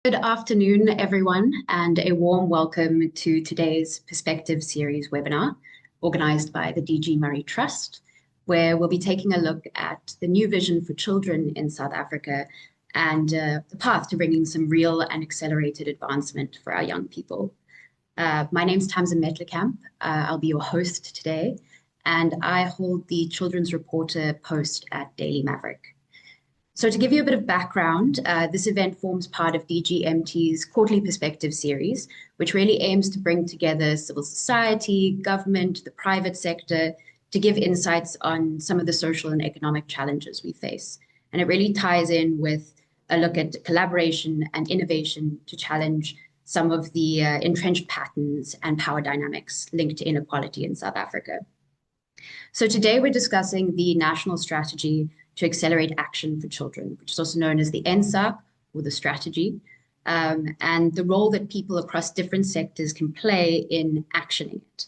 Good afternoon, everyone, and a warm welcome to today's Perspective Series webinar organized by the DG Murray Trust, where we'll be taking a look at the new vision for children in South Africa and the path to bringing some real and accelerated advancement for our young people. My name's Tamsin Metelerkamp. I'll be your host today, and I hold the Children's Reporter post at Daily Maverick. So to give you a bit of background, this event forms part of DGMT's Quarterly Perspective series, which really aims to bring together civil society, government, the private sector, to give insights on some of the social and economic challenges we face. And it really ties in with a look at collaboration and innovation to challenge some of the entrenched patterns and power dynamics linked to inequality in South Africa. So today we're discussing the national strategy to accelerate action for children, which is also known as the NSAAC or the strategy, and the role that people across different sectors can play in actioning it.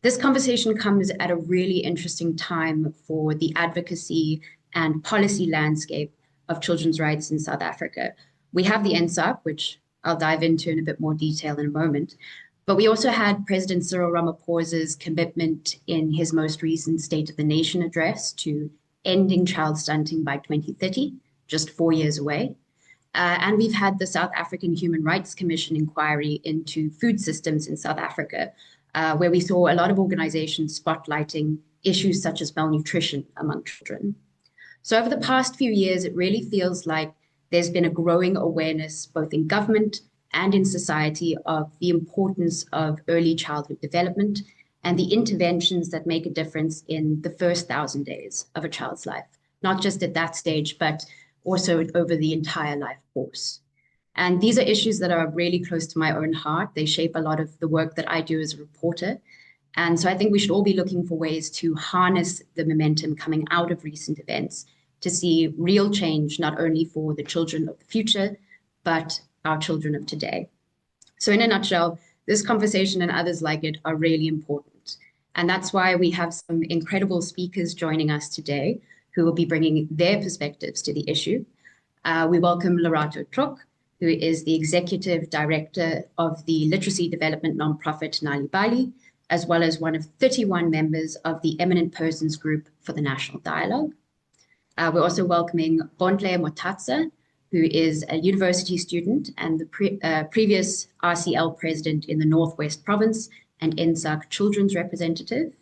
This conversation comes at a really interesting time for the advocacy and policy landscape of children's rights in South Africa. We have the NSAAC, which I'll dive into in a bit more detail in a moment, but we also had President Cyril Ramaphosa's commitment in his most recent State of the Nation address to ending child stunting by 2030, just 4 years away. And we've had the South African Human Rights Commission inquiry into food systems in South Africa, where we saw a lot of organizations spotlighting issues such as malnutrition among children. So over the past few years, it really feels like there's been a growing awareness, both in government and in society, of the importance of early childhood development and the interventions that make a difference in the first 1,000 days of a child's life, not just at that stage, but also over the entire life course. And these are issues that are really close to my own heart. They shape a lot of the work that I do as a reporter. And so I think we should all be looking for ways to harness the momentum coming out of recent events to see real change, not only for the children of the future, but our children of today. So in a nutshell, this conversation and others like it are really important. And that's why we have some incredible speakers joining us today who will be bringing their perspectives to the issue. We welcome Lorato Trok, who is the Executive Director of the Literacy Development Nonprofit Nal'ibali, as well as one of 31 members of the Eminent Persons Group for the National Dialogue. We're also welcoming Bontle Motatsa, who is a university student and the previous RCL president in the Northwest Province and NSAAC Children's Representative.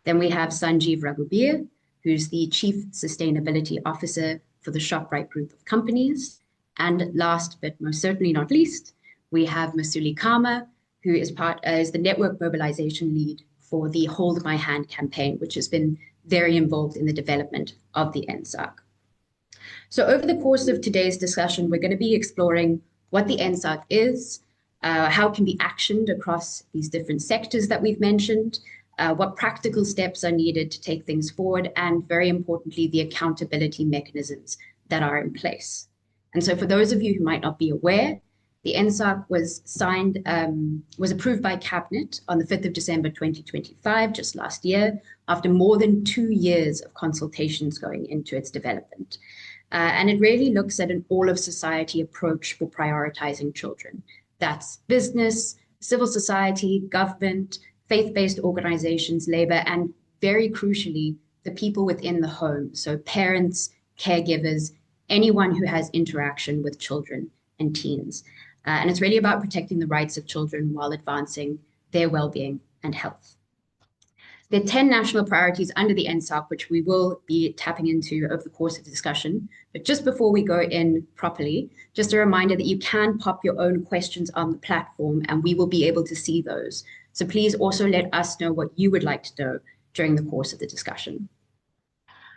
Then we have Sanjeev Raghubir, who's the Chief Sustainability Officer for the Shoprite Group of companies. And last but most certainly not least, we have Mesuli Kama, who is the Network Mobilisation Lead for the Hold My Hand campaign, which has been very involved in the development of the NSAAC. So over the course of today's discussion, we're going to be exploring what the NSAAC is, how it can be actioned across these different sectors that we've mentioned, what practical steps are needed to take things forward, and very importantly, the accountability mechanisms that are in place. And so for those of you who might not be aware, the NSAAC was approved by Cabinet on the 5th of December 2025, just last year, after more than 2 years of consultations going into its development. And it really looks at an all-of-society approach for prioritizing children. That's business, civil society, government, faith-based organizations, labor, and very crucially, the people within the home. So parents, caregivers, anyone who has interaction with children and teens. And it's really about protecting the rights of children while advancing their well-being and health. There are 10 national priorities under the NSAAC, which we will be tapping into over the course of the discussion. But just before we go in properly, just a reminder that you can pop your own questions on the platform and we will be able to see those. So please also let us know what you would like to know during the course of the discussion.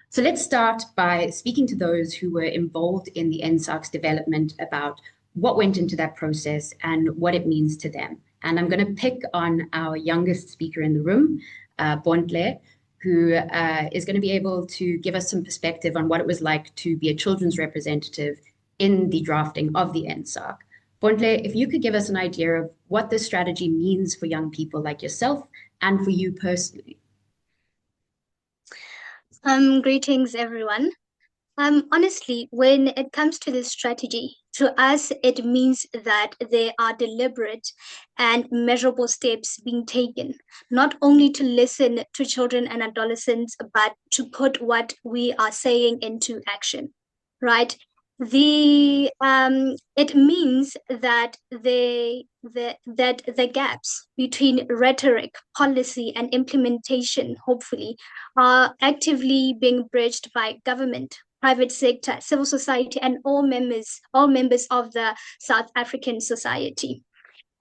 So let's start by speaking to those who were involved in the NSAAC's development about what went into that process and what it means to them. And I'm going to pick on our youngest speaker in the room, Bontle, who is going to be able to give us some perspective on what it was like to be a children's representative in the drafting of the NSAAC. Bontle, if you could give us an idea of what this strategy means for young people like yourself and for you personally. Greetings, everyone. Honestly, when it comes to this strategy, To us, it means that there are deliberate and measurable steps being taken, not only to listen to children and adolescents, but to put what we are saying into action, right? It means that the gaps between rhetoric, policy, and implementation, hopefully, are actively being bridged by government, private sector, civil society, and all members of the South African society.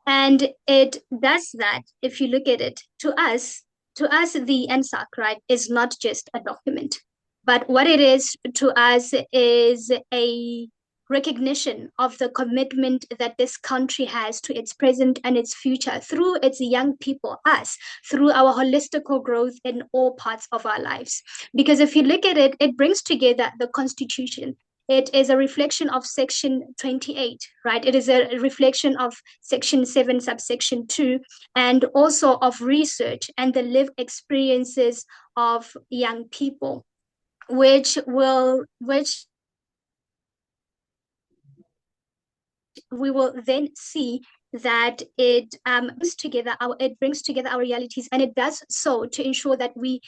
And it does that, if you look at it, to us, the NSAAC, right, is not just a document, but what it is to us is a recognition of the commitment that this country has to its present and its future through its young people, us, through our holistical growth in all parts of our lives. Because if you look at it, it brings together the Constitution. It is a reflection of Section 28, right? It is a reflection of Section 7, subsection 2, and also of research and the lived experiences of young people, which we will then see that it brings together our realities, and it does so to ensure that we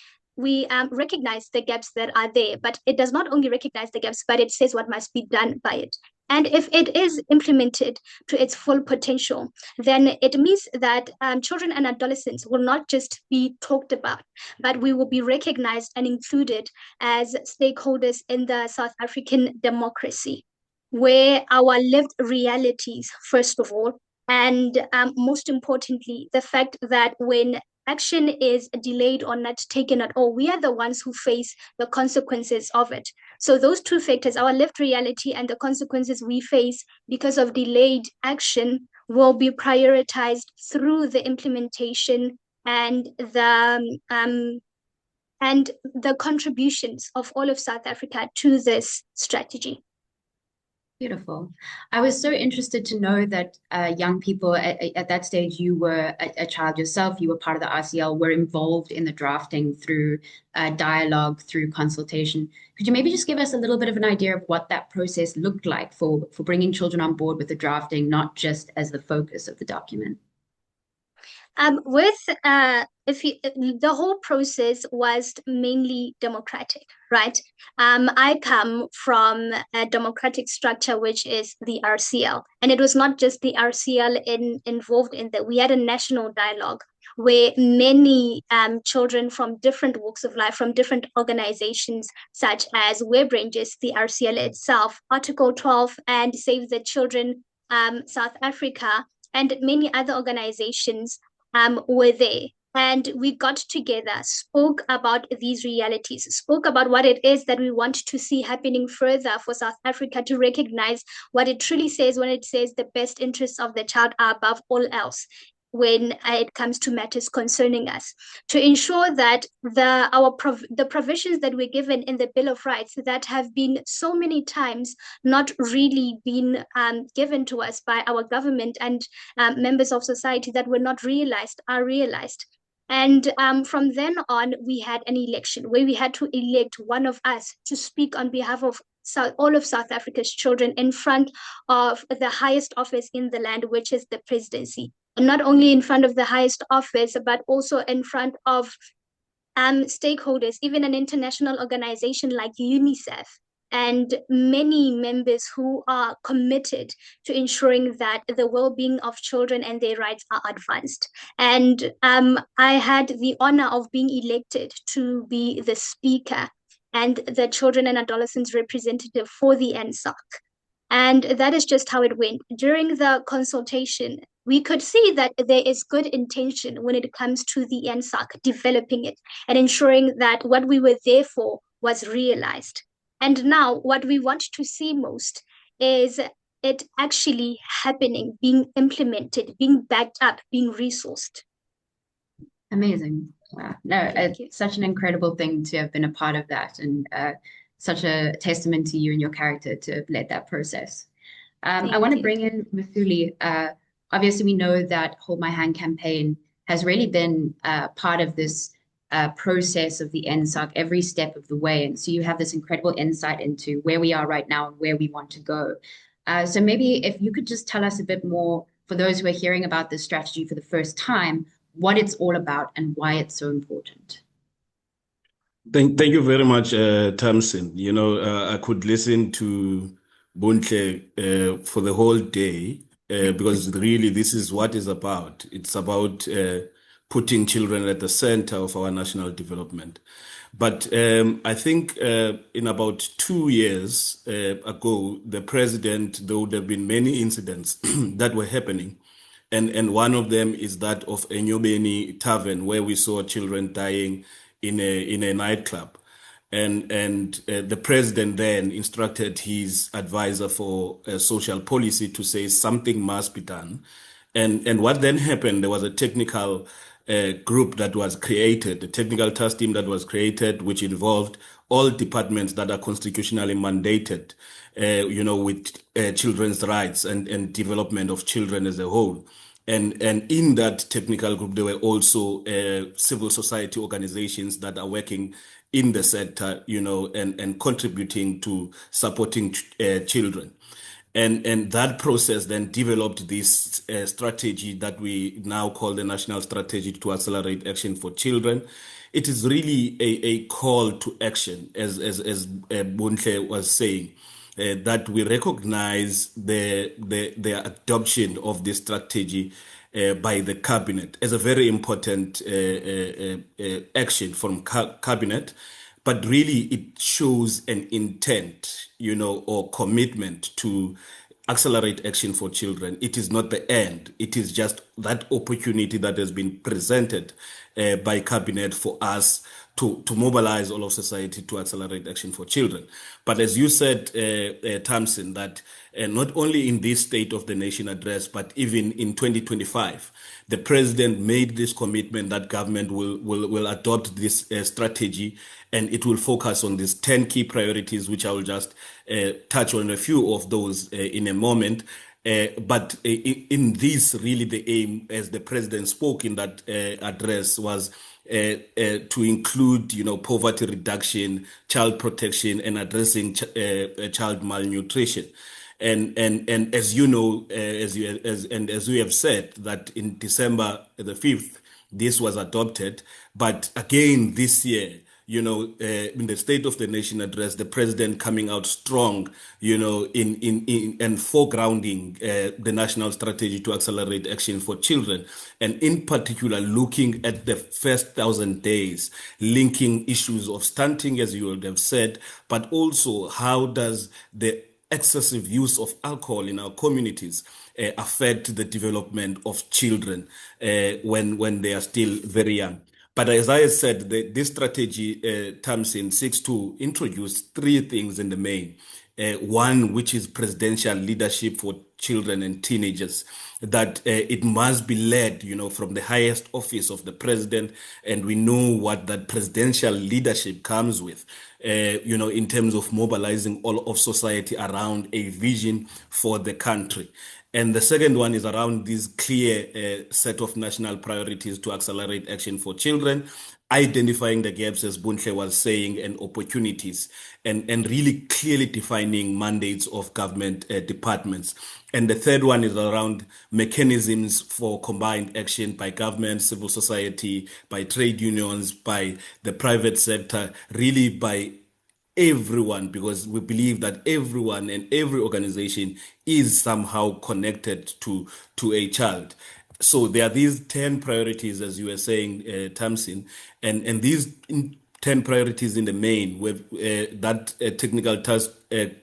recognize the gaps that are there. But it does not only recognize the gaps, but it says what must be done by it. And if it is implemented to its full potential, then it means that children and adolescents will not just be talked about, but we will be recognized and included as stakeholders in the South African democracy, where our lived realities, first of all, and most importantly, the fact that when action is delayed or not taken at all, we are the ones who face the consequences of it. So, those two factors, our lived reality and the consequences we face because of delayed action, will be prioritized through the implementation and the contributions of all of South Africa to this strategy. Beautiful. I was so interested to know that young people at that stage, you were a child yourself, you were part of the RCL, were involved in the drafting through dialogue, through consultation. Could you maybe just give us a little bit of an idea of what that process looked like for bringing children on board with the drafting, not just as the focus of the document? With if you, The whole process was mainly democratic, right? I come from a democratic structure, which is the RCL, and it was not just the RCL involved in that. We had a national dialogue where many children from different walks of life, from different organizations, such as Web Rangers, the RCL itself, Article 12, and Save the Children South Africa, and many other organizations were there. And we got together, spoke about these realities, spoke about what it is that we want to see happening further for South Africa to recognize what it truly says when it says the best interests of the child are above all else when it comes to matters concerning us, to ensure that the provisions that we're given in the Bill of Rights that have been so many times not really been given to us by our government and members of society that were not realized are realized. And from then on, we had an election where we had to elect one of us to speak on behalf of all of South Africa's children in front of the highest office in the land, which is the presidency. And not only in front of the highest office, but also in front of stakeholders, even an international organization like UNICEF, and many members who are committed to ensuring that the well-being of children and their rights are advanced. And I had the honor of being elected to be the speaker and the children and adolescents representative for the NSAAC. And that is just how it went. During the consultation, we could see that there is good intention when it comes to the NSAAC, developing it and ensuring that what we were there for was realized. And now, what we want to see most is it actually happening, being implemented, being backed up, being resourced. Amazing. Wow. No, it's such an incredible thing to have been a part of that, and such a testament to you and your character to have led that process. I want Thank to you. bring in Mesuli. Obviously, we know that Hold My Hand campaign has really been part of this process of the NSAAC every step of the way. And so you have this incredible insight into where we are right now and where we want to go. So maybe if you could just tell us a bit more for those who are hearing about this strategy for the first time, what it's all about and why it's so important. Thank you very much, Tamsin. I could listen to Bontle for the whole day because really this is what it's about. It's about putting children at the center of our national development. But I think in about 2 years ago, the president, there would have been many incidents that were happening. And one of them is that of Enyobeni Tavern, where we saw children dying in a nightclub. And the president then instructed his advisor for social policy to say something must be done. And what then happened, there was a technical group that was created, a technical task team that was created, which involved all departments that are constitutionally mandated, with children's rights and development of children as a whole. And in that technical group, there were also civil society organizations that are working in the sector, and contributing to supporting children. And that process then developed this strategy that we now call the National Strategy to Accelerate Action for Children. It is really a call to action, as Bontle was saying. That we recognize the adoption of this strategy by the cabinet as a very important action from cabinet, but really it shows an intent, or commitment to accelerate action for children. It is not the end. It is just that opportunity that has been presented by cabinet for us to mobilize all of society to accelerate action for children. But as you said, Tamsin, that not only in this State of the Nation address, but even in 2025, the president made this commitment that government will adopt this strategy, and it will focus on these 10 key priorities, which I will just touch on a few of those in a moment. But in this, really the aim, as the president spoke in that address, was to include, poverty reduction, child protection, and addressing child malnutrition. And as you know, as we have said, that in December the 5th, this was adopted. But again, this year, in the State of the Nation address, the president coming out strong, in and foregrounding the national strategy to accelerate action for children, and in particular looking at the first 1,000 days, linking issues of stunting, as you would have said, but also how does the excessive use of alcohol in our communities affect the development of children when they are still very young. But as I said, this strategy, Tamsin, seeks to introduce 3 things in the main. One, which is presidential leadership for children and teenagers, that it must be led, from the highest office of the president. And we know what that presidential leadership comes with, in terms of mobilizing all of society around a vision for the country. And the second one is around this clear set of national priorities to accelerate action for children, identifying the gaps, as Bontle was saying, and opportunities, and really clearly defining mandates of government departments. And the third one is around mechanisms for combined action by government, civil society, by trade unions, by the private sector, really by everyone, because we believe that everyone and every organization is somehow connected to a child. So there are these 10 priorities, as you were saying, Tamsin, and these 10 priorities in the main with that technical task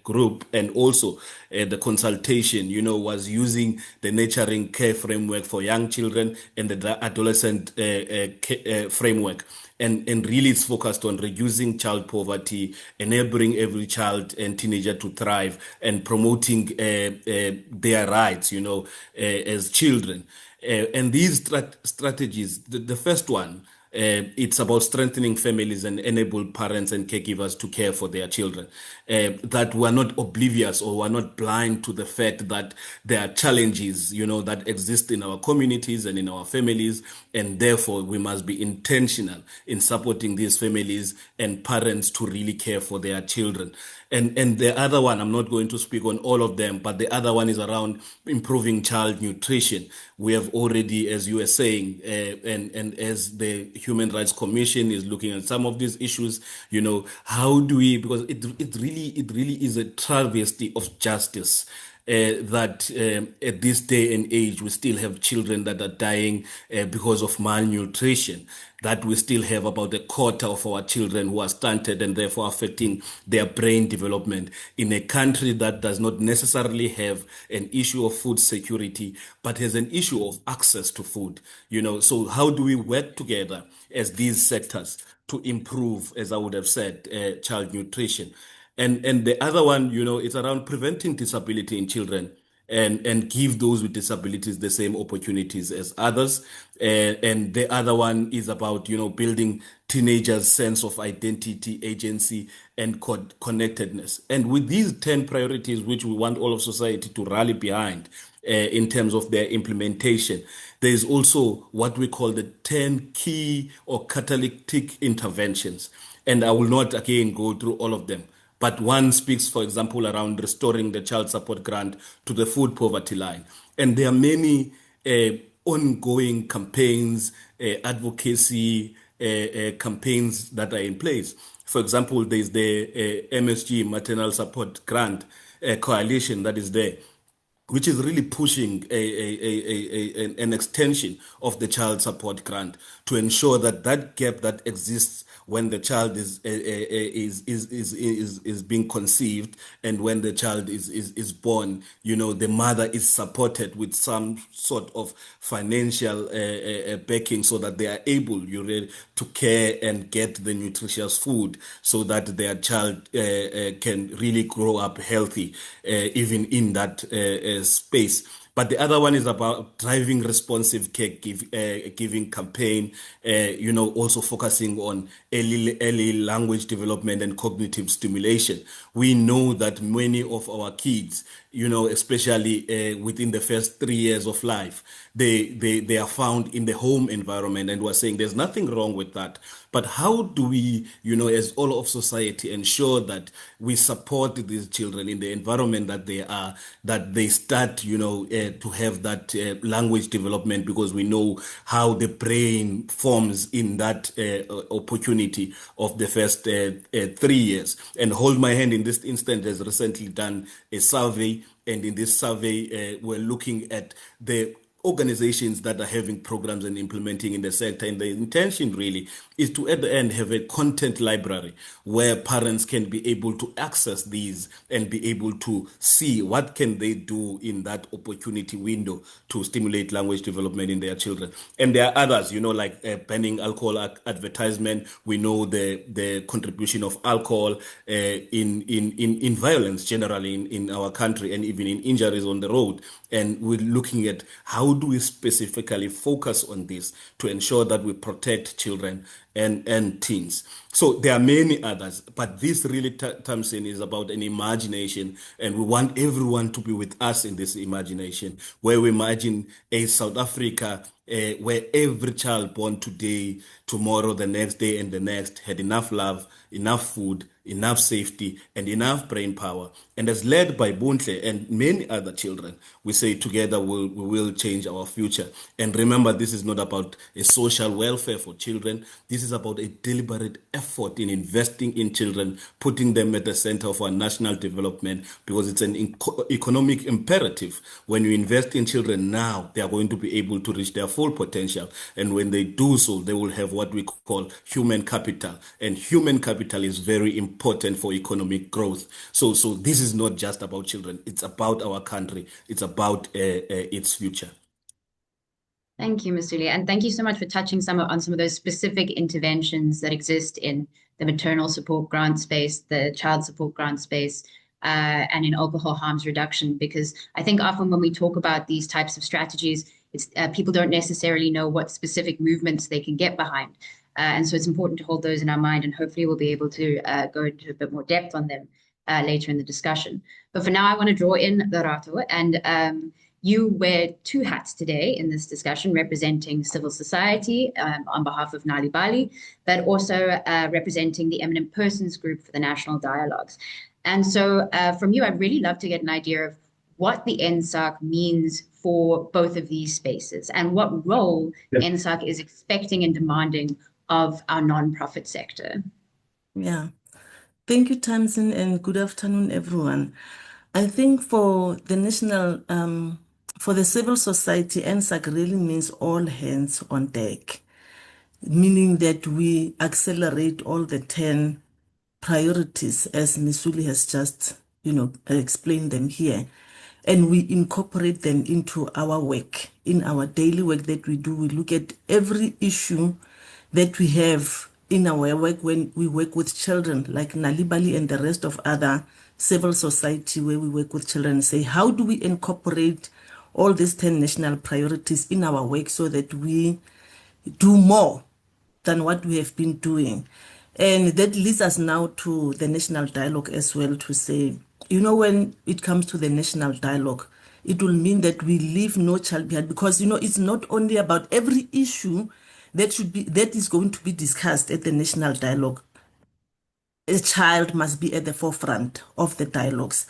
group, and also the consultation, was using the nurturing care framework for young children and the adolescent framework. And really it's focused on reducing child poverty, enabling every child and teenager to thrive, and promoting their rights, as children. And these strategies, the first one, it's about strengthening families and enable parents and caregivers to care for their children. That we're not oblivious or we're not blind to the fact that there are challenges, that exist in our communities and in our families. And therefore, we must be intentional in supporting these families and parents to really care for their children. And the other one, I'm not going to speak on all of them, but the other one is around improving child nutrition. We have already, as you were saying, and as the Human Rights Commission is looking at some of these issues, how do we, because it really is a travesty of justice. That at this day and age, we still have children that are dying because of malnutrition, that we still have about a quarter of our children who are stunted and therefore affecting their brain development in a country that does not necessarily have an issue of food security, but has an issue of access to food. So how do we work together as these sectors to improve, as I would have said, child nutrition? And the other one, it's around preventing disability in children and give those with disabilities the same opportunities as others. And the other one is about, building teenagers' sense of identity, agency, and connectedness. And with these 10 priorities, which we want all of society to rally behind in terms of their implementation, there is also what we call the 10 key or catalytic interventions. And I will not, again, go through all of them. But one speaks, for example, around restoring the child support grant to the food poverty line. And there are many ongoing campaigns, advocacy campaigns that are in place. For example, there's the MSG, Maternal Support Grant Coalition, that is there, which is really pushing an extension of the child support grant to ensure that that gap that exists when the child is being conceived and when the child is born, the mother is supported with some sort of financial backing so that they are able to care and get the nutritious food so that their child can really grow up healthy, even in that space. But the other one is about driving responsive care giving campaign, also focusing on early language development and cognitive stimulation. We know that many of our kids, especially within the first 3 years of life, they are found in the home environment, and we're saying there's nothing wrong with that. But how do we, as all of society, ensure that we support these children in the environment that they are, that they start, to have that language development, because we know how the brain forms in that opportunity of the first 3 years. And Hold My Hand in this instance has recently done a survey, and in this survey, we're looking at the organizations that are having programs and implementing in the sector. And the intention really is to, at the end, have a content library where parents can be able to access these and be able to see what can they do in that opportunity window to stimulate language development in their children. And there are others, like banning alcohol advertisement. We know the contribution of alcohol in violence generally in our country, and even in injuries on the road. And we're looking at how do we specifically focus on this to ensure that we protect children and teens. So there are many others, but this really, Tamsin, is about an imagination, and we want everyone to be with us in this imagination, where we imagine a South Africa where every child born today, tomorrow, the next day, and the next had enough love, enough food, enough safety, and enough brain power. And as led by Bontle and many other children, we say together we will change our future. And remember, this is not about a social welfare for children. This is about a deliberate effort in investing in children, putting them at the center of our national development, because it's an economic imperative. When you invest in children now, they are going to be able to reach their full potential. And when they do so, they will have what we call human capital. And human capital is very important for economic growth. So this is not just about children. It's about our country. It's about its future. Thank you, Mesuli. And thank you so much for touching on some of those specific interventions that exist in the maternal support grant space, the child support grant space, and in alcohol harms reduction, because I think often when we talk about these types of strategies, it's people don't necessarily know what specific movements they can get behind. And so it's important to hold those in our mind, and hopefully we'll be able to go into a bit more depth on them later in the discussion. But for now, I want to draw in Lorato, and you wear two hats today in this discussion, representing civil society on behalf of Nal'ibali, but also representing the Eminent Persons Group for the National Dialogues. And so from you, I'd really love to get an idea of what the NSAAC means for both of these spaces and what role NSAAC is expecting and demanding of our nonprofit sector. Yeah. Thank you, Tamsin, and good afternoon, everyone. I think for the for the civil society, NSAAC really means all hands on deck, meaning that we accelerate all the 10 priorities as Mesuli has just, explained them here. And we incorporate them into our work, in our daily work that we do. We look at every issue that we have in our work when we work with children, like Nal'ibali and the rest of other civil society where we work with children, and say, how do we incorporate all these 10 national priorities in our work so that we do more than what we have been doing? And that leads us now to the national dialogue as well, to say, when it comes to the national dialogue, it will mean that we leave no child behind, because, it's not only about every issue that is going to be discussed at the national dialogue. A child must be at the forefront of the dialogues.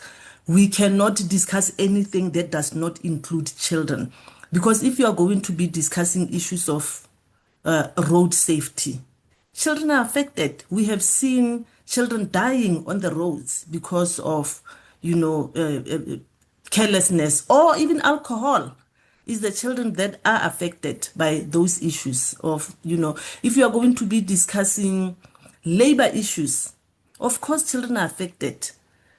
We cannot discuss anything that does not include children, because if you are going to be discussing issues of road safety, children are affected. We have seen children dying on the roads because of, carelessness or even alcohol. Is the children that are affected by those issues of, if you are going to be discussing labor issues, of course, children are affected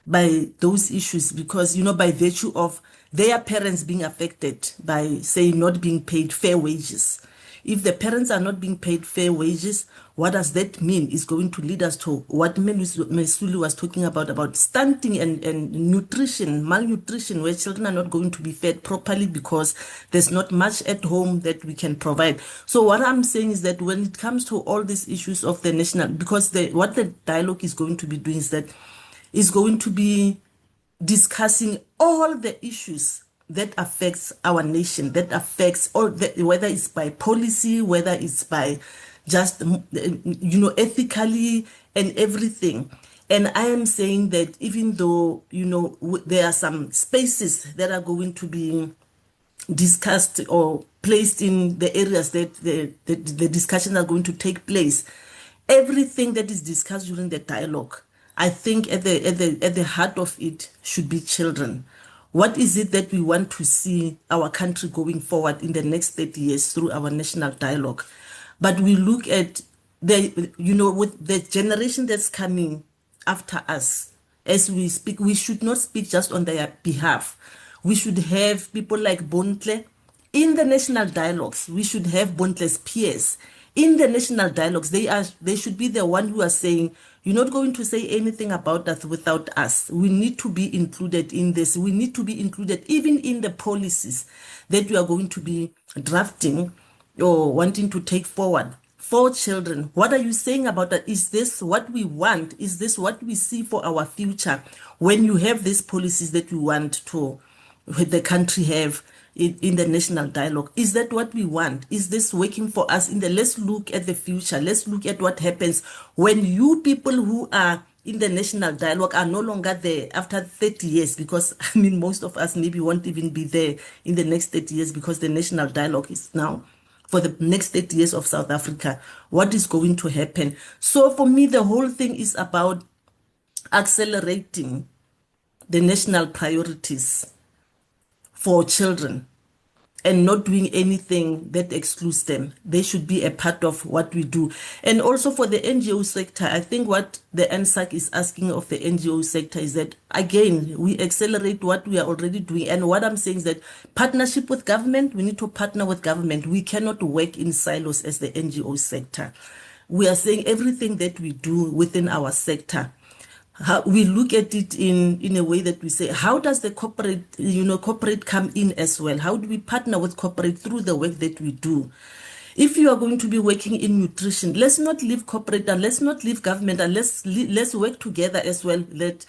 by those issues because, by virtue of their parents being affected by, say, not being paid fair wages. If the parents are not being paid fair wages, what does that mean? Is going to lead us to what Mesuli was talking about stunting and nutrition, malnutrition, where children are not going to be fed properly because there's not much at home that we can provide. So what I'm saying is that when it comes to all these issues of the national, because what the dialogue is going to be doing is that is going to be discussing all the issues that affects our nation, that affects all whether it's by policy, whether it's by just, ethically and everything. And I am saying that even though, there are some spaces that are going to be discussed or placed in the areas that the discussions are going to take place, everything that is discussed during the dialogue, I think at the heart of it should be children. What is it that we want to see our country going forward in the next 30 years through our national dialogue? But we look at with the generation that's coming after us, as we speak, we should not speak just on their behalf. We should have people like Bontle in the national dialogues. We should have Bontle's peers in the national dialogues. They should be the one who are saying, you're not going to say anything about us without us. We need to be included in this. We need to be included even in the policies that we are going to be drafting or wanting to take forward for children. What are you saying about that? Is this what we want? Is this what we see for our future when you have these policies that we want to the country have in the national dialogue? Is that what we want? Is this working for us? Let's look at the future. Let's look at what happens when you people who are in the national dialogue are no longer there after 30 years, because most of us maybe won't even be there in the next 30 years because the national dialogue is now for the next 30 years of South Africa. What is going to happen? So for me, the whole thing is about accelerating the national priorities for children and not doing anything that excludes them. They should be a part of what we do. And also for the NGO sector, I think what the NSAAC is asking of the NGO sector is that, again, we accelerate what we are already doing. And what I'm saying is that partnership with government, we need to partner with government. We cannot work in silos as the NGO sector. We are saying everything that we do within our sector, we look at it in a way that we say, how does the corporate come in as well? How do we partner with corporate through the work that we do? If you are going to be working in nutrition, let's not leave corporate and let's not leave government, and let's work together as well. That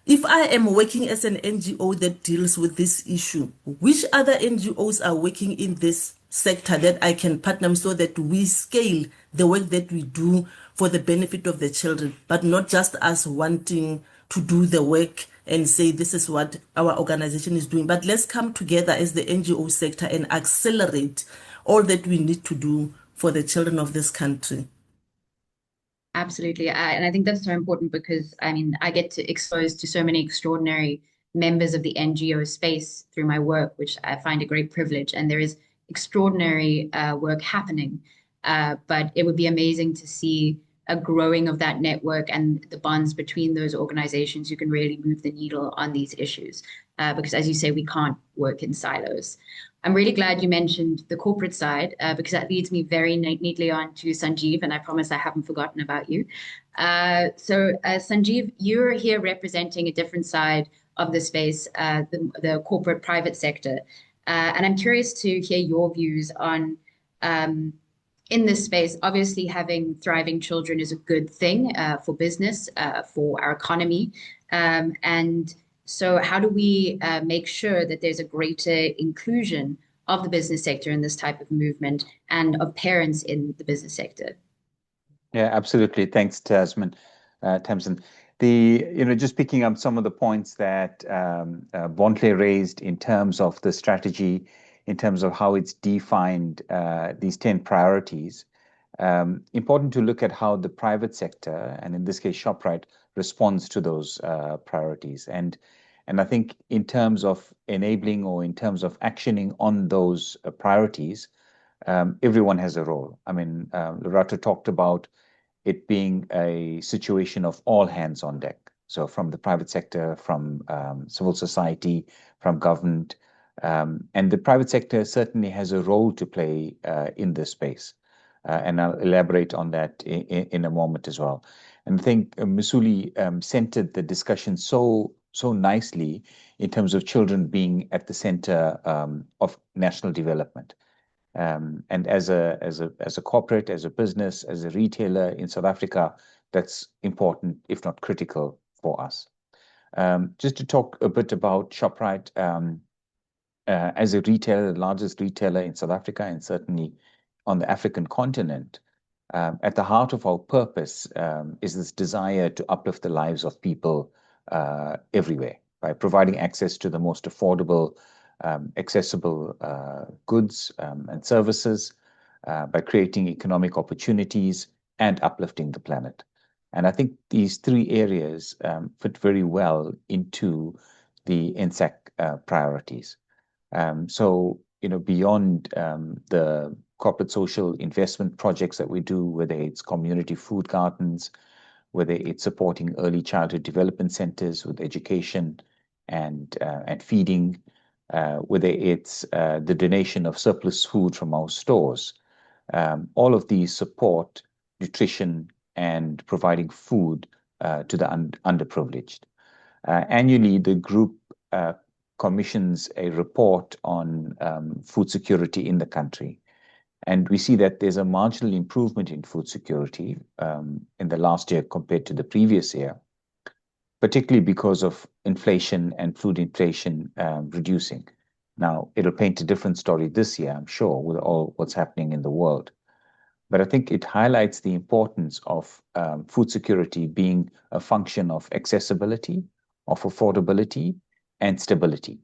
if I am working as an NGO that deals with this issue, which other NGOs are working in this sector that I can partner so that we scale the work that we do for the benefit of the children, but not just us wanting to do the work and say this is what our organization is doing, but let's come together as the NGO sector and accelerate all that we need to do for the children of this country. Absolutely. And I think that's so important because, I mean, I get to exposed to so many extraordinary members of the NGO space through my work, which I find a great privilege. And there is extraordinary work happening. But it would be amazing to see a growing of that network and the bonds between those organizations who can really move the needle on these issues. Because as you say, we can't work in silos. I'm really glad you mentioned the corporate side because that leads me very neatly on to Sanjeev, and I promise I haven't forgotten about you. Sanjeev, you're here representing a different side of the space, the corporate private sector. And I'm curious to hear your views on in this space. Obviously, having thriving children is a good thing for business, for our economy. And so how do we make sure that there's a greater inclusion of the business sector in this type of movement and of parents in the business sector? Yeah, absolutely. Thanks, Tamsin. Just picking up some of the points that Bontle raised in terms of the strategy, in terms of how it's defined these 10 priorities. Important to look at how the private sector, and in this case, Shoprite, responds to those priorities. And I think in terms of enabling or in terms of actioning on those priorities, everyone has a role. I mean, Lorato talked about it being a situation of all hands on deck. So from the private sector, from civil society, from government, and the private sector certainly has a role to play in this space. And I'll elaborate on that in a moment as well. And I think Mesuli centered the discussion so nicely in terms of children being at the center of national development. And as a corporate, as a business, as a retailer in South Africa, that's important, if not critical, for us. Just to talk a bit about Shoprite, as a retailer, the largest retailer in South Africa and certainly on the African continent, at the heart of our purpose is this desire to uplift the lives of people everywhere by providing access to the most affordable, accessible goods and services, by creating economic opportunities and uplifting the planet. And I think these three areas fit very well into the NSAAC priorities. So, beyond the corporate social investment projects that we do, whether it's community food gardens, whether it's supporting early childhood development centers with education and feeding, whether it's the donation of surplus food from our stores, all of these support nutrition and providing food to the underprivileged. Annually, the group commissions a report on food security in the country. And we see that there's a marginal improvement in food security in the last year compared to the previous year, particularly because of inflation and food inflation reducing. Now, it'll paint a different story this year, I'm sure, with all what's happening in the world. But I think it highlights the importance of food security being a function of accessibility, of affordability, and stability.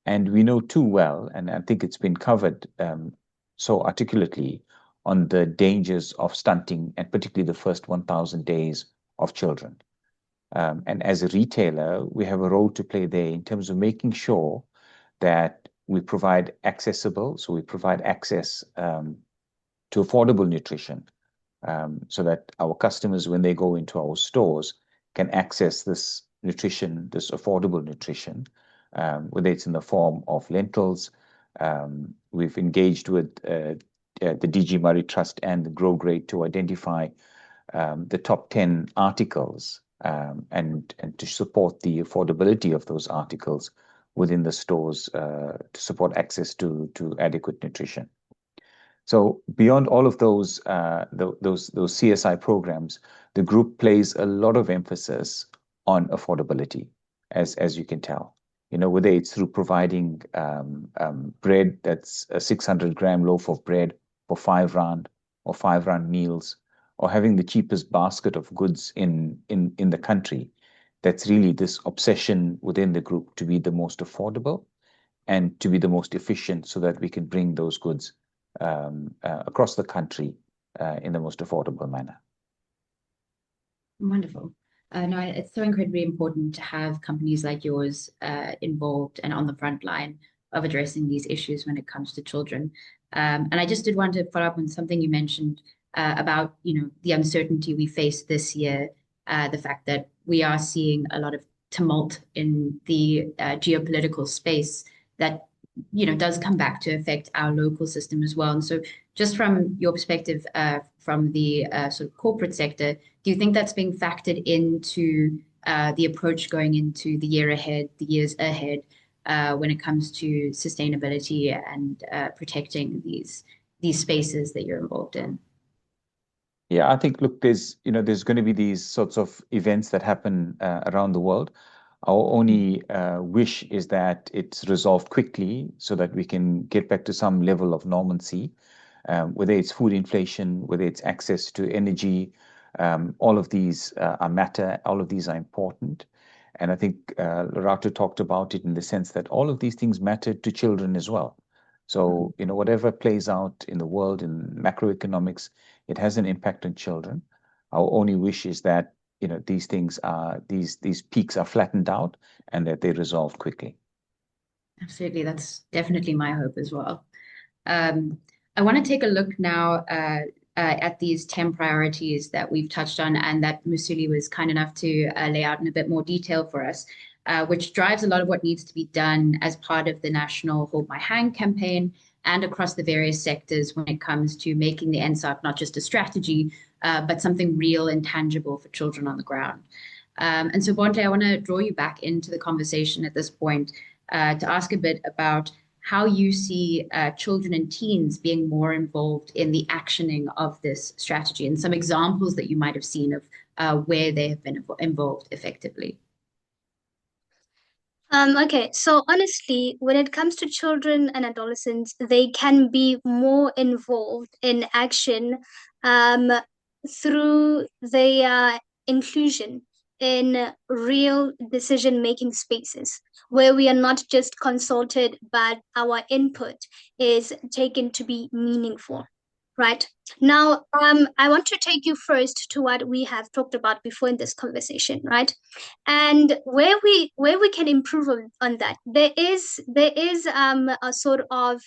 And we know too well, and I think it's been covered so articulately, on the dangers of stunting, and particularly the first 1,000 days of children. And as a retailer, we have a role to play there in terms of making sure that we provide accessible, so we provide access to affordable nutrition, so that our customers, when they go into our stores, can access this nutrition, this affordable nutrition, whether it's in the form of lentils. We've engaged with the DG Murray Trust and the Grow Grade to identify the top 10 articles and to support the affordability of those articles within the stores to support access to adequate nutrition. So beyond all of those CSI programs, the group plays a lot of emphasis on affordability, as you can tell. Whether it's through providing bread that's a 600-gram loaf of bread for R5 or R5 meals, or having the cheapest basket of goods in the country. that's really this obsession within the group to be the most affordable and to be the most efficient so that we can bring those goods across the country in the most affordable manner. Wonderful. No, it's so incredibly important to have companies like yours involved and on the front line of addressing these issues when it comes to children. And I just did want to follow up on something you mentioned about, the uncertainty we face this year, the fact that we are seeing a lot of tumult in the geopolitical space that, does come back to affect our local system as well. And so just from your perspective, from the sort of corporate sector, do you think that's being factored into the approach going into the year ahead, the years ahead, when it comes to sustainability and protecting these spaces that you're involved in? Yeah, I think, look, there's going to be these sorts of events that happen around the world. Our only wish is that it's resolved quickly so that we can get back to some level of normalcy, whether it's food inflation, whether it's access to energy, all of these are matter, all of these are important. And I think Lorato talked about it in the sense that all of these things matter to children as well. So, whatever plays out in the world in macroeconomics, it has an impact on children. Our only wish is that these things are these peaks are flattened out and that they resolve quickly. Absolutely, that's definitely my hope as well. I want to take a look now at these 10 priorities that we've touched on and that Mesuli was kind enough to lay out in a bit more detail for us, which drives a lot of what needs to be done as part of the national Hold My Hand campaign and across the various sectors when it comes to making the NSAAC not just a strategy, but something real and tangible for children on the ground. And so, Bontle, I want to draw you back into the conversation at this point to ask a bit about how you see children and teens being more involved in the actioning of this strategy and some examples that you might have seen of where they have been involved effectively. Okay, so honestly, when it comes to children and adolescents, they can be more involved in action through their inclusion in real decision-making spaces where we are not just consulted, but our input is taken to be meaningful. Right. Now, I want to take you first to what we have talked about before in this conversation, right? And where we can improve on that, there is a sort of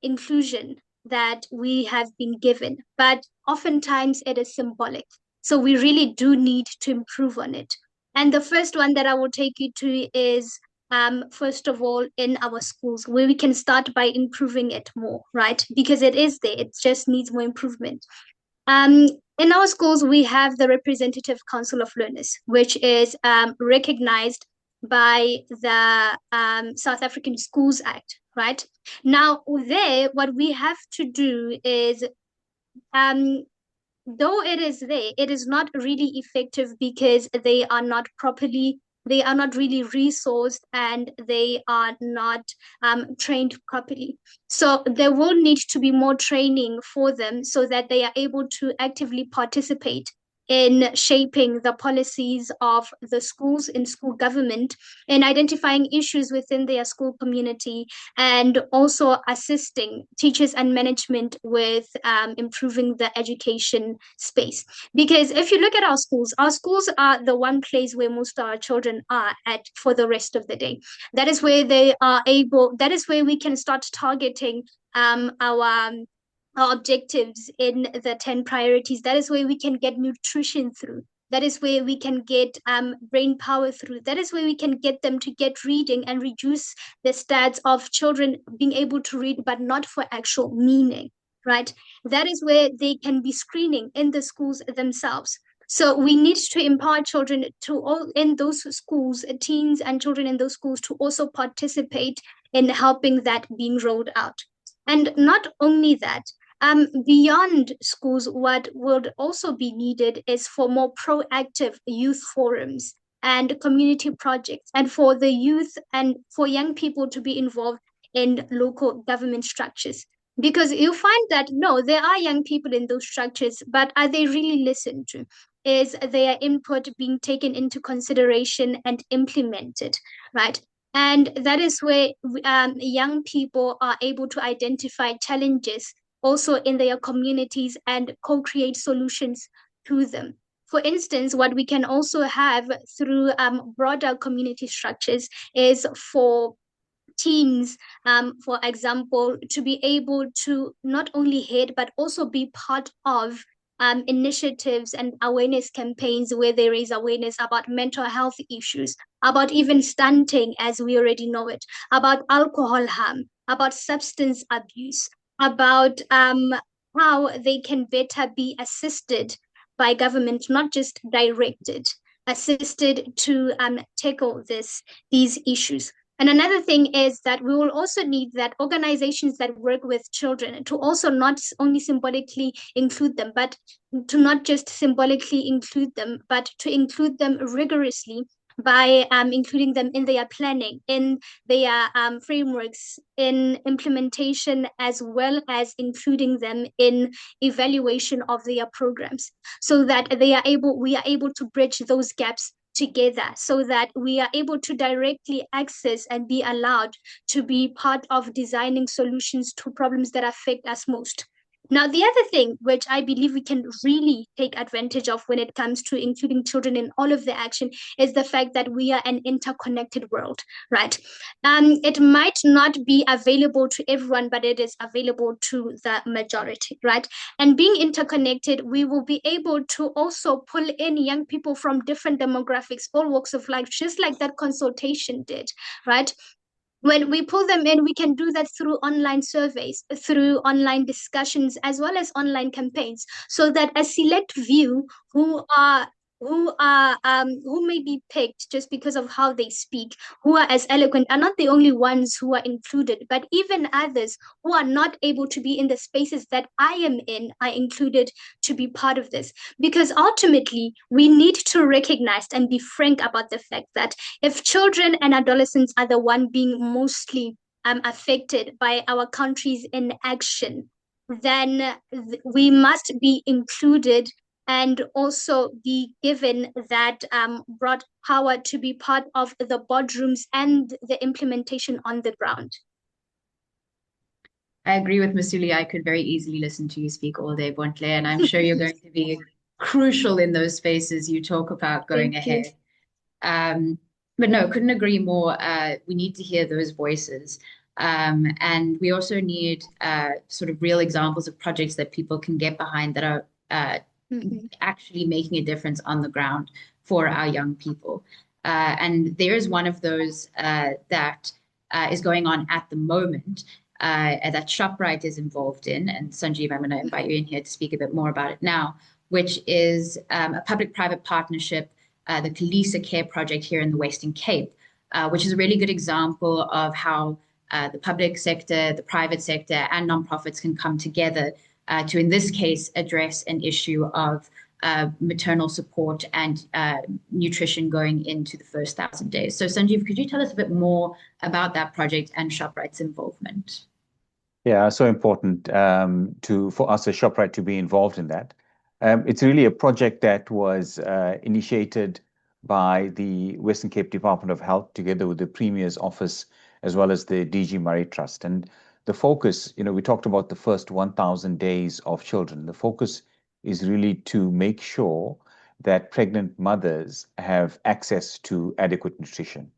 inclusion that we have been given, but oftentimes it is symbolic. So we really do need to improve on it. And the first one that I will take you to is first of all, in our schools, where we can start by improving it more, right? Because it is there, it just needs more improvement. In our schools, we have the Representative Council of Learners, which is recognized by the South African Schools Act, right? Now, there, what we have to do is, though it is there, it is not really effective because they are not really resourced and they are not trained properly. So there will need to be more training for them so that they are able to actively participate in shaping the policies of the schools in school government, in identifying issues within their school community, and also assisting teachers and management with improving the education space. Because if you look at our schools are the one place where most of our children are at for the rest of the day. That is where that is where we can start targeting our objectives in the 10 priorities. That is where we can get nutrition through. That is where we can get brain power through. That is where we can get them to get reading and reduce the stats of children being able to read, but not for actual meaning, right? That is where they can be screening in the schools themselves. So we need to empower children in those schools, teens and children in those schools, to also participate in helping that being rolled out. And not only that, beyond schools, what would also be needed is for more proactive youth forums and community projects, and for the youth and for young people to be involved in local government structures. Because you find that, no, there are young people in those structures, but are they really listened to? is their input being taken into consideration and implemented, right? And that is where young people are able to identify challenges also in their communities and co-create solutions to them. For instance, what we can also have through broader community structures is for teams, for example, to be able to not only head but also be part of initiatives and awareness campaigns where there is awareness about mental health issues, about even stunting as we already know it, about alcohol harm, about substance abuse, about how they can better be assisted by government, not just directed, assisted to tackle these issues. And another thing is that we will also need that organizations that work with children to also not only symbolically include them, but to not just symbolically include them, but to include them rigorously by including them in their planning, in their frameworks, in implementation, as well as including them in evaluation of their programs, so that we are able to bridge those gaps together, so that we are able to directly access and be allowed to be part of designing solutions to problems that affect us most. Now, the other thing which I believe we can really take advantage of when it comes to including children in all of the action is the fact that we are an interconnected world, right? It might not be available to everyone, but it is available to the majority, right? And being interconnected, we will be able to also pull in young people from different demographics, all walks of life, just like that consultation did, right? When we pull them in, we can do that through online surveys, through online discussions, as well as online campaigns, so that a select few who may be picked just because of how they speak, who are as eloquent, are not the only ones who are included, but even others who are not able to be in the spaces that I am in are included to be part of this. Because ultimately, we need to recognize and be frank about the fact that if children and adolescents are the one being mostly affected by our country's inaction, then we must be included and also be given that broad power to be part of the boardrooms and the implementation on the ground. I agree with Mesuli. I could very easily listen to you speak all day, Bontle, and I'm sure you're going to be crucial in those spaces you talk about going ahead. But no, couldn't agree more. We need to hear those voices. And we also need sort of real examples of projects that people can get behind that are actually making a difference on the ground for our young people. And there is one of those that is going on at the moment that Shoprite is involved in. And Sanjeev, I'm going to invite you in here to speak a bit more about it now, which is a public-private partnership, the Kalisa Care Project here in the Western Cape, which is a really good example of how the public sector, the private sector, and nonprofits can come together to, in this case, address an issue of maternal support and nutrition going into the first 1,000 days. So Sanjeev, could you tell us a bit more about that project and Shoprite's involvement? Yeah, so important for us as Shoprite to be involved in that. It's really a project that was initiated by the Western Cape Department of Health together with the Premier's Office as well as the DG Murray Trust. And the focus, we talked about the first 1,000 days of children. The focus is really to make sure that pregnant mothers have access to adequate nutrition,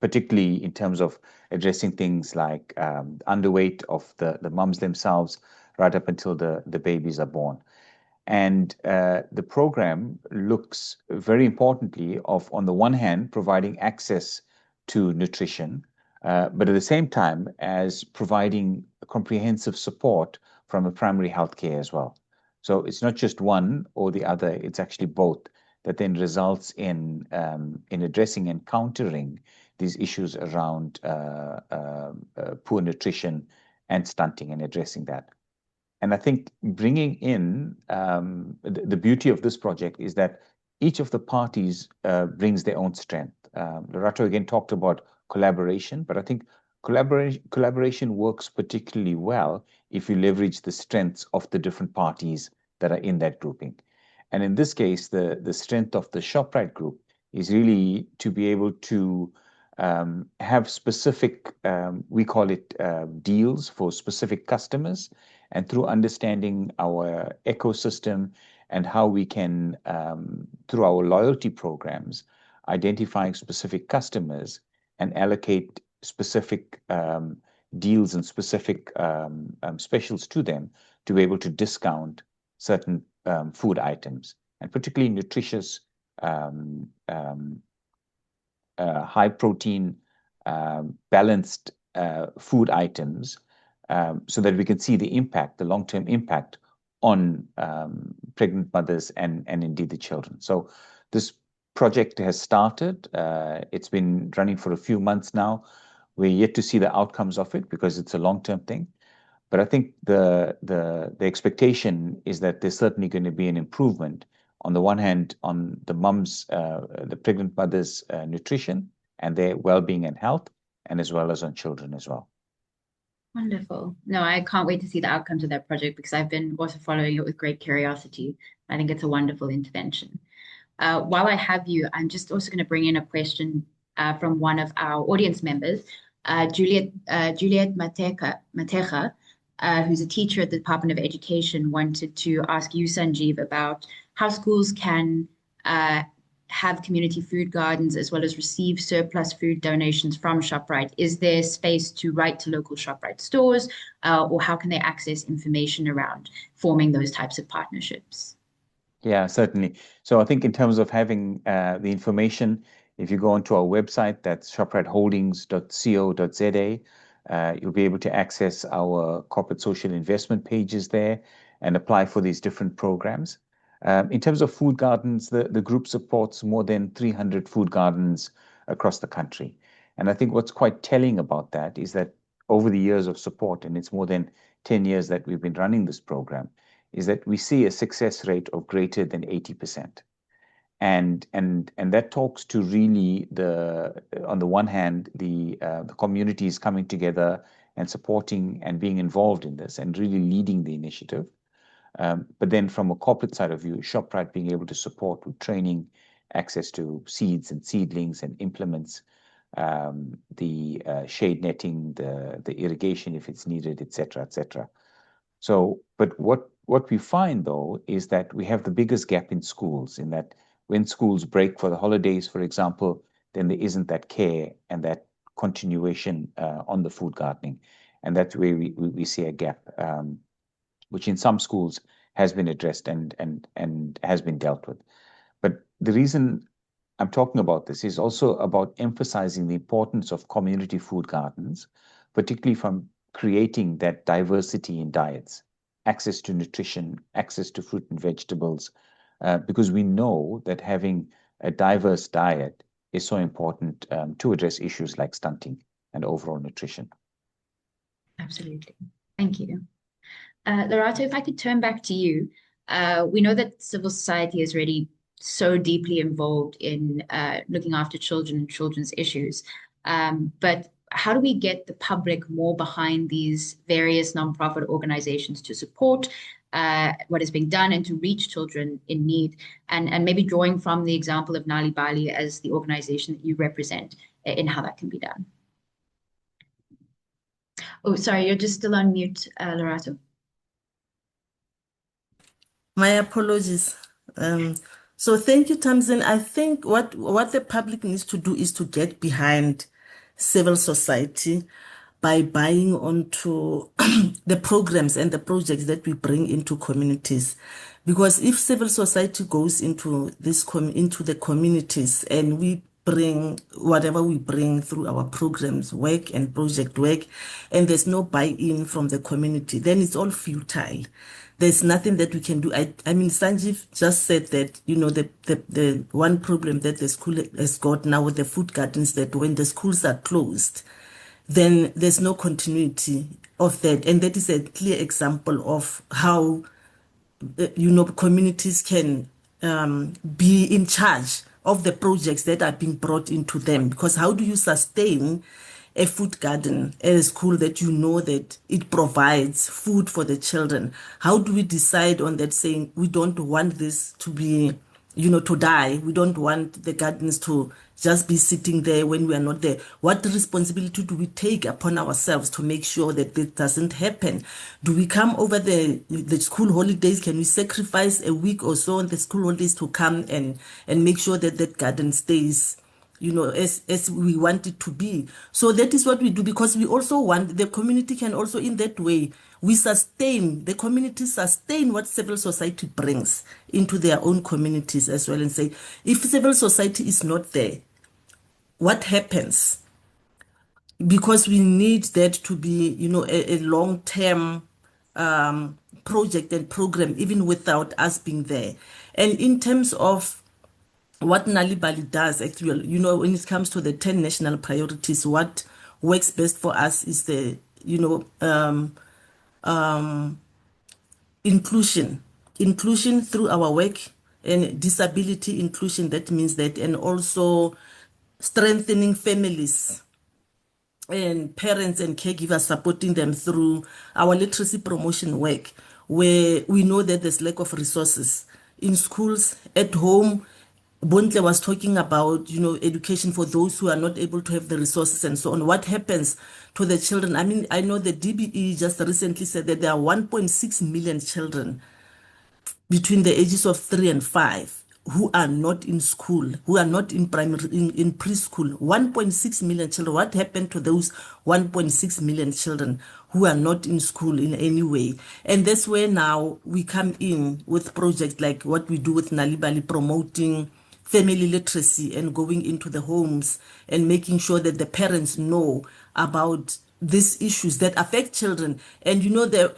particularly in terms of addressing things like underweight of the mums themselves right up until the babies are born. And the program looks very importantly of, on the one hand, providing access to nutrition, but at the same time as providing comprehensive support from a primary health care as well. So it's not just one or the other, it's actually both that then results in addressing and countering these issues around poor nutrition and stunting and addressing that. And I think bringing in the beauty of this project is that each of the parties brings their own strength. Lorato again talked about collaboration, but I think collaboration works particularly well if you leverage the strengths of the different parties that are in that grouping. And in this case, the strength of the Shoprite Group is really to be able to have specific, we call it deals for specific customers, and through understanding our ecosystem and how we can, through our loyalty programs, identifying specific customers and allocate specific deals and specific specials to them to be able to discount certain food items, and particularly nutritious, high protein, balanced food items, so that we can see the impact, the long-term impact on pregnant mothers and indeed the children. So this project has started. It's been running for a few months now. We're yet to see the outcomes of it because it's a long-term thing. But I think the expectation is that there's certainly going to be an improvement, on the one hand, on the mums, the pregnant mothers' nutrition and their well-being and health, and as well as on children as well. Wonderful. No, I can't wait to see the outcomes of that project, because I've been also following it with great curiosity. I think it's a wonderful intervention. While I have you, I'm just also going to bring in a question from one of our audience members, Juliet Mateja, who's a teacher at the Department of Education, wanted to ask you, Sanjeev, about how schools can have community food gardens as well as receive surplus food donations from Shoprite. Is there space to write to local Shoprite stores, or how can they access information around forming those types of partnerships? Yeah, certainly. So I think in terms of having the information, if you go onto our website, that's shopriteholdings.co.za, you'll be able to access our corporate social investment pages there and apply for these different programs. In terms of food gardens, the group supports more than 300 food gardens across the country. And I think what's quite telling about that is that over the years of support, and it's more than 10 years that we've been running this program, is that we see a success rate of greater than 80%. And that talks to really on the one hand, the communities coming together and supporting and being involved in this and really leading the initiative. But then from a corporate side of view, Shoprite being able to support with training, access to seeds and seedlings and implements, the shade netting, the irrigation if it's needed, etc., etc. So, but what we find though is that we have the biggest gap in schools, in that when schools break for the holidays, for example, then there isn't that care and that continuation on the food gardening, and that's where we see a gap, which in some schools has been addressed and has been dealt with. But the reason I'm talking about this is also about emphasizing the importance of community food gardens, particularly from creating that diversity in diets, access to nutrition, access to fruit and vegetables, because we know that having a diverse diet is so important to address issues like stunting and overall nutrition. Absolutely. Thank you. Lorato, if I could turn back to you. We know that civil society is already so deeply involved in looking after children and children's issues. But how do we get the public more behind these various nonprofit organizations to support what is being done and to reach children in need? And maybe drawing from the example of Nal'ibali as the organization that you represent, in how that can be done. Oh, sorry, you're just still on mute, Lorato. My apologies. So thank you, Tamsin. I think what the public needs to do is to get behind civil society by buying onto the programs and the projects that we bring into communities. Because if civil society goes into into the communities and we bring whatever we bring through our programs, work and project work, and there's no buy-in from the community, then it's all futile. There's nothing that we can do. I mean, Sanjeev just said that, you know, the one problem that the school has got now with the food gardens, that when the schools are closed, then there's no continuity of that. And that is a clear example of how, you know, communities can be in charge of the projects that are being brought into them. Because how do you sustain a food garden at a school that you know that it provides food for the children? How do we decide on that, saying we don't want this to be, to die? We don't want the gardens to just be sitting there when we are not there. What responsibility do we take upon ourselves to make sure that this doesn't happen? Do we come over the school holidays? Can we sacrifice a week or so on the school holidays to come and make sure that that garden stays, as we want it to be? So that is what we do, because we also want the community can also, in that way, the community sustain what civil society brings into their own communities as well, and say, if civil society is not there, what happens? Because we need that to be, a long-term project and program, even without us being there. And in terms of what Nal'ibali does, actually, when it comes to the 10 national priorities, what works best for us is the, inclusion through our work, and disability inclusion. That means that, and also strengthening families and parents and caregivers, supporting them through our literacy promotion work, where we know that there's lack of resources in schools, at home. Bontle was talking about, education for those who are not able to have the resources and so on. What happens to the children? I mean, I know the DBE just recently said that there are 1.6 million children between the ages of 3 and 5 who are not in school, who are not in primary, in preschool. 1.6 million children. What happened to those 1.6 million children who are not in school in any way? And that's where now we come in with projects like what we do with Nal'ibali, promoting family literacy and going into the homes and making sure that the parents know about these issues that affect children. And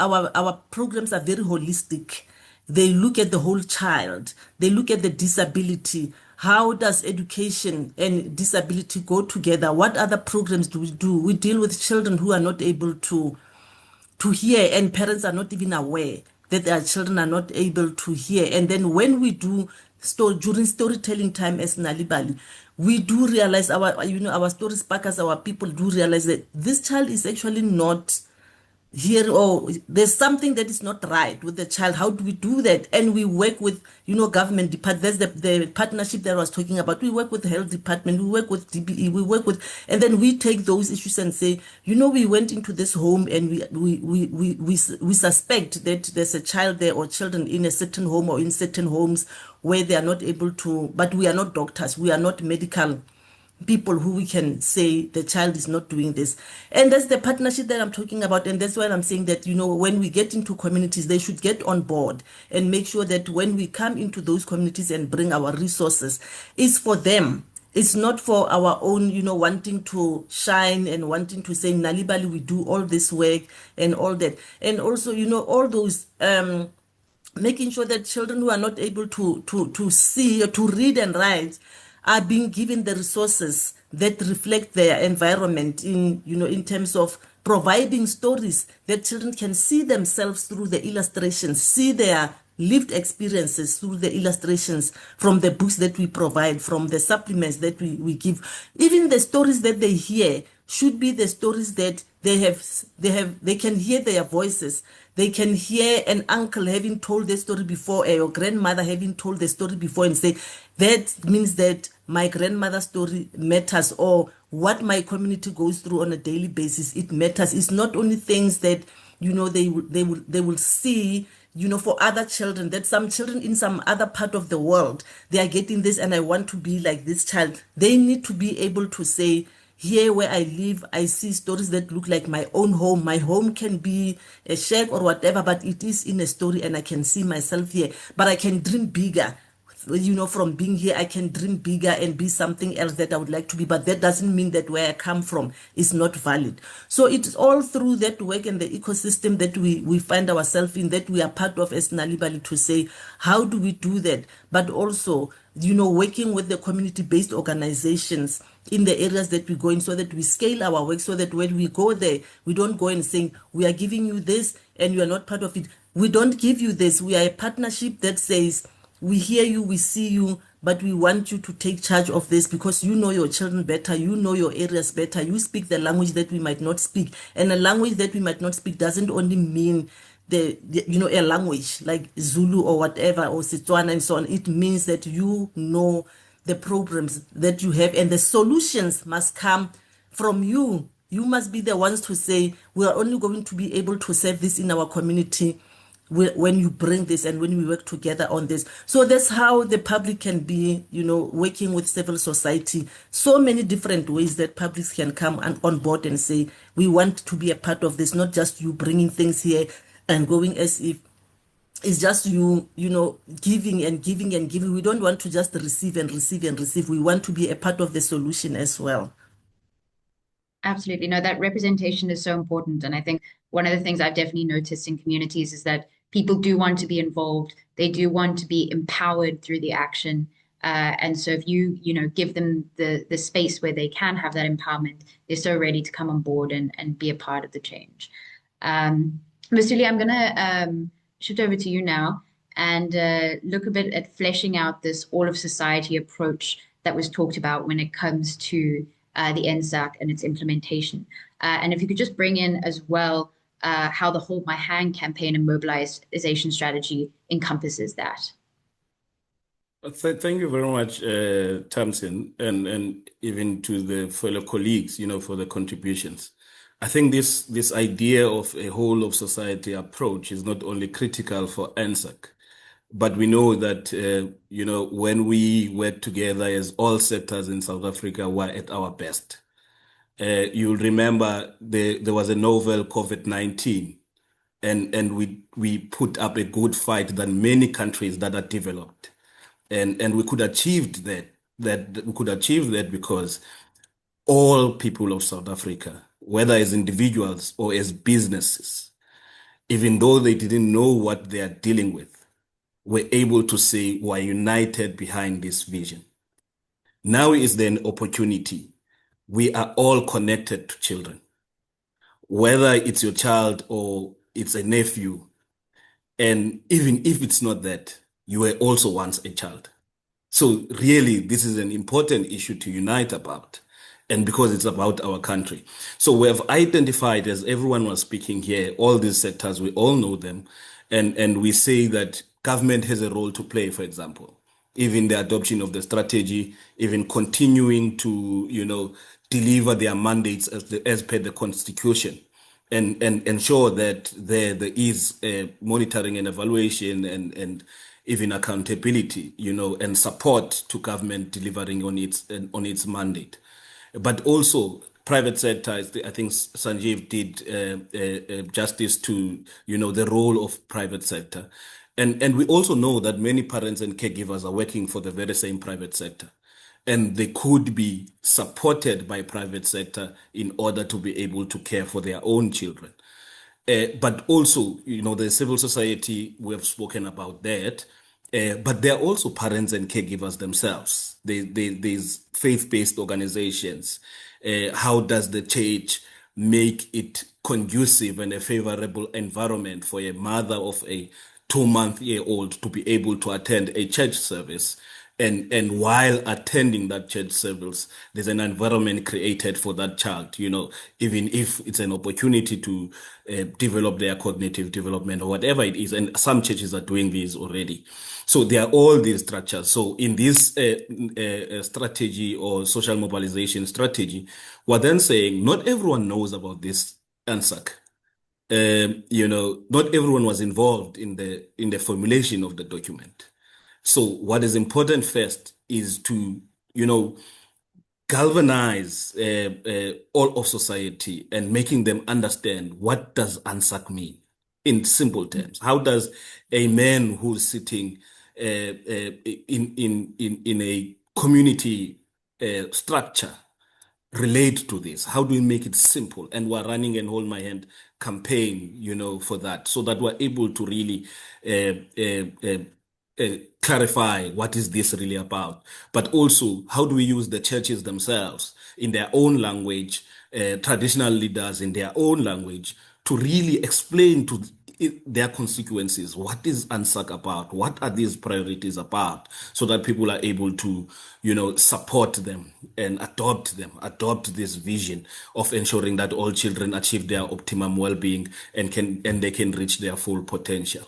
our programs are very holistic. They look at the whole child. They look at the disability. How does education and disability go together? What other programs do we do? We deal with children who are not able to hear, and parents are not even aware that their children are not able to hear. And then when we do during storytelling time as Nal'ibali, we do realize our story sparkers, our people do realize that this child is actually not here, or there's something that is not right with the child. How do we do that? And we work with, government departments. That's the partnership that I was talking about. We work with the health department, we work with DBE, we work with, and then we take those issues and say, we went into this home and we suspect that there's a child there or children in a certain home or in certain homes where they are not able to, but we are not doctors, we are not medical people who we can say the child is not doing this. And that's the partnership that I'm talking about. And that's why I'm saying that, when we get into communities, they should get on board and make sure that when we come into those communities and bring our resources, it's for them. It's not for our own, wanting to shine and wanting to say, Nal'ibali, we do all this work and all that. And also, all those, making sure that children who are not able to see or to read and write are being given the resources that reflect their environment in terms of providing stories that children can see themselves through the illustrations, see their lived experiences through the illustrations from the books that we provide, from the supplements that we give. Even the stories that they hear should be the stories that they can hear their voices. They can hear an uncle having told the story before, or your grandmother having told the story before, and say, that means that my grandmother's story matters, or what my community goes through on a daily basis, it matters. It's not only things that, they will see, for other children, that some children in some other part of the world, they are getting this, and I want to be like this child. They need to be able to say, here where I live, I see stories that look like my own home. My home can be a shack or whatever, but it is in a story, and I can see myself here. But I can dream bigger. From being here, I can dream bigger and be something else that I would like to be. But that doesn't mean that where I come from is not valid. So it's all through that work and the ecosystem that we find ourselves in, that we are part of as Nal'ibali, to say, how do we do that? But also, working with the community-based organizations in the areas that we go in, so that we scale our work, so that when we go there, we don't go and saying, we are giving you this and you are not part of it. We don't give you this. We are a partnership that says, we hear you, we see you, but we want you to take charge of this because you know your children better, you know your areas better, you speak the language that we might not speak. And a language that we might not speak doesn't only mean a language like Zulu or whatever, or Setswana and so on. It means that you know the problems that you have, and the solutions must come from you. You must be the ones to say, we are only going to be able to serve this in our community when you bring this and when we work together on this. So that's how the public can be, working with civil society. So many different ways that publics can come on board and say, we want to be a part of this, not just you bringing things here and going as if it's just you giving and giving and giving. We don't want to just receive and receive and receive. We want to be a part of the solution as well. Absolutely. No, that representation is so important. And I think one of the things I've definitely noticed in communities is that people do want to be involved. They do want to be empowered through the action. And so if you give them the space where they can have that empowerment, they're so ready to come on board and be a part of the change. Mesuli, I'm going to shift over to you now and look a bit at fleshing out this all of society approach that was talked about when it comes to the NSAAC and its implementation. And if you could just bring in as well how the Hold My Hand campaign and mobilization strategy encompasses that. Thank you very much, Tamsin, and even to the fellow colleagues, for the contributions. I think this idea of a whole of society approach is not only critical for NSAAC, but we know that, when we work together as all sectors in South Africa, we're at our best. You'll remember there was a novel COVID-19, and we put up a good fight than many countries that are developed. And we could achieve that because all people of South Africa, whether as individuals or as businesses, even though they didn't know what they are dealing with, were able to say we're united behind this vision. Now is the opportunity. We are all connected to children, whether it's your child or it's a nephew. And even if it's not that, you were also once a child. So really, this is an important issue to unite about, and because it's about our country. So we have identified, as everyone was speaking here, all these sectors, we all know them, and we say that government has a role to play, for example, even the adoption of the strategy, even continuing to, deliver their mandates as per the Constitution, and ensure that there is monitoring and evaluation and even accountability, and support to government delivering on its mandate. But also private sector, I think Sanjeev did justice to, the role of private sector. And we also know that many parents and caregivers are working for the very same private sector. And they could be supported by private sector in order to be able to care for their own children. But also, the civil society, we have spoken about that. But there are also parents and caregivers themselves. There's faith-based organizations. How does the church make it conducive and a favorable environment for a mother of a 2-month-old to be able to attend a church service? And while attending that church service, there's an environment created for that child, even if it's an opportunity to develop their cognitive development or whatever it is. And some churches are doing this already. So there are all these structures. So in this strategy or social mobilization strategy, we're then saying not everyone knows about this NSAAC. Not everyone was involved in the formulation of the document. So what is important first is to, galvanize all of society and making them understand what does NSAAC mean in simple terms. How does a man who's sitting in a community structure relate to this? How do we make it simple? And we're running an Hold My Hand campaign, for that, so that we're able to really clarify what is this really about, but also how do we use the churches themselves in their own language, traditional leaders in their own language, to really explain to their constituencies. What is NSAAC about? What are these priorities about? So that people are able to, support them and adopt this vision of ensuring that all children achieve their optimum well-being and they can reach their full potential.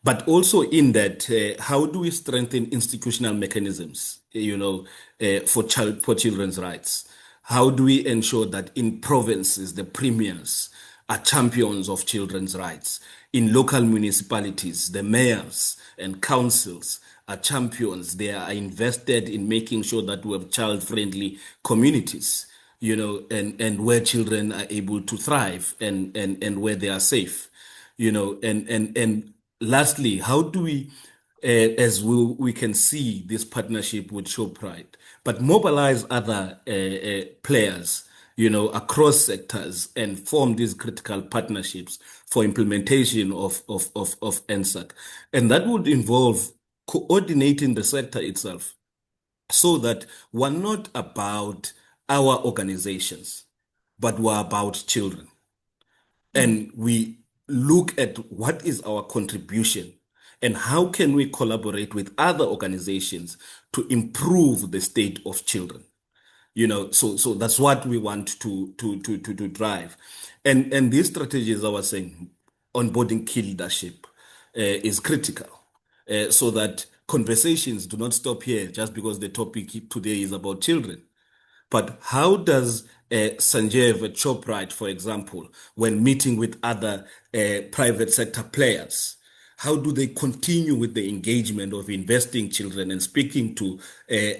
But also in that, how do we strengthen institutional mechanisms, for children's rights? How do we ensure that in provinces, the premiers are champions of children's rights? In local municipalities, the mayors and councils are champions. They are invested in making sure that we have child-friendly communities, and where children are able to thrive and where they are safe, and lastly, how do we, as we can see this partnership with Shoprite, but mobilize other players, across sectors and form these critical partnerships for implementation of NSAAC. And that would involve coordinating the sector itself so that we're not about our organizations, but we're about children. And we look at what is our contribution and how can we collaborate with other organizations to improve the state of children. So that's what we want to drive. And these strategies, I was saying, onboarding key leadership is critical, so that conversations do not stop here just because the topic today is about children. But how does Sanjeev at Shoprite, for example, when meeting with other private sector players, how do they continue with the engagement of investing children and speaking to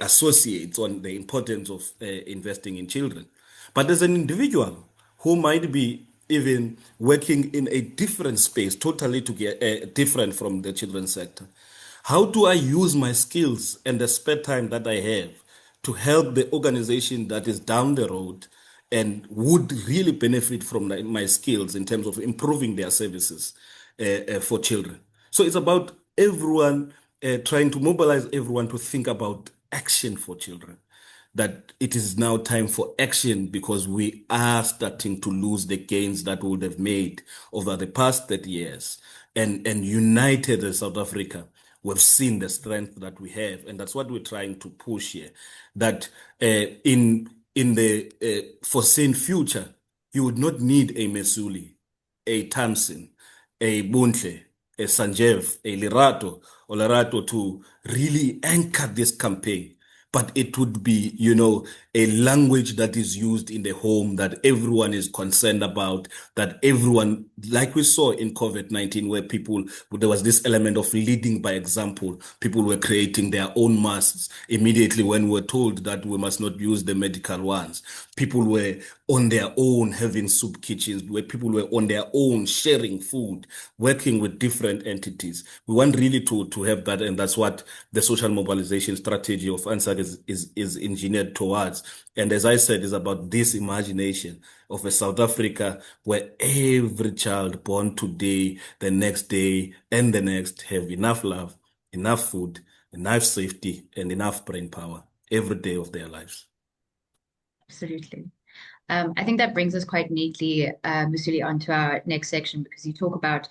associates on the importance of investing in children? But as an individual who might be even working in a different space, totally different from the children's sector, how do I use my skills and the spare time that I have to help the organization that is down the road and would really benefit from my skills in terms of improving their services for children? So it's about everyone trying to mobilize everyone to think about action for children, that it is now time for action because we are starting to lose the gains that we would have made over the past 30 years. And united as South Africa, we've seen the strength that we have, and that's what we're trying to push here. That in the foreseen future, you would not need a Mesuli, a Tamsin, a Bontle, a Sanjeev, a Lorato to really anchor this campaign. But it would be, a language that is used in the home that everyone is concerned about, that everyone, like we saw in COVID-19, where there was this element of leading by example. People were creating their own masks immediately when we were told that we must not use the medical ones. People were on their own having soup kitchens, where people were on their own sharing food, working with different entities. We want really to have that, and that's what the social mobilization strategy of NSAAC is engineered towards. And as I said, is about this imagination of a South Africa where every child born today, the next day, and the next have enough love, enough food, enough safety, and enough brain power every day of their lives. Absolutely. I think that brings us quite neatly, Mesuli, onto our next section, because you talk about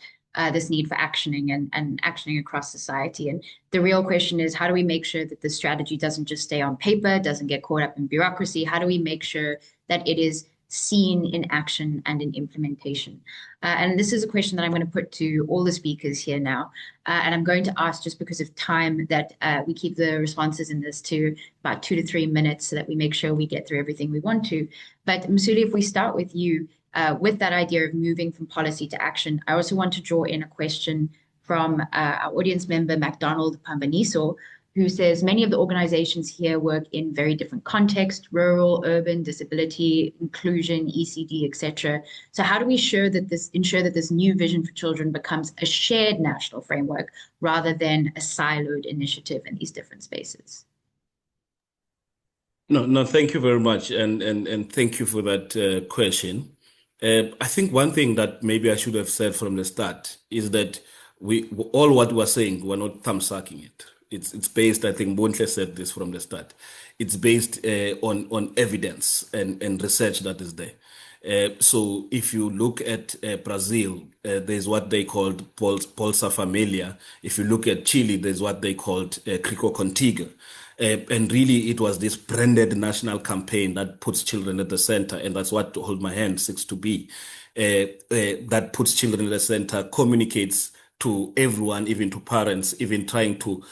this need for actioning and actioning across society. And the real question is, how do we make sure that the strategy doesn't just stay on paper, doesn't get caught up in bureaucracy? How do we make sure that it is seen in action and in implementation? And this is a question that I'm going to put to all the speakers here now. And I'm going to ask, just because of time, that we keep the responses in this to about 2 to 3 minutes so that we make sure we get through everything we want to. But Mesuli, if we start with you, with that idea of moving from policy to action, I also want to draw in a question from our audience member, MacDonald Pambaniso, who says many of the organizations here work in very different contexts: rural, urban, disability, inclusion, ECD, etc. So how do we ensure that this new vision for children becomes a shared national framework rather than a siloed initiative in these different spaces? No, thank you very much, and thank you for that question. I think one thing that maybe I should have said from the start is that all what we're saying, we're not thumbsucking it. It's based, I think Bontle said this from the start, it's based on evidence and research that is there. So if you look at Brazil, there's what they called Bolsa Familia. If you look at Chile, there's what they called Crico Contigo. And really, it was this branded national campaign that puts children at the center, and that's what Hold My Hand seeks to be. That puts children at the center, communicates to everyone, even to parents, even trying to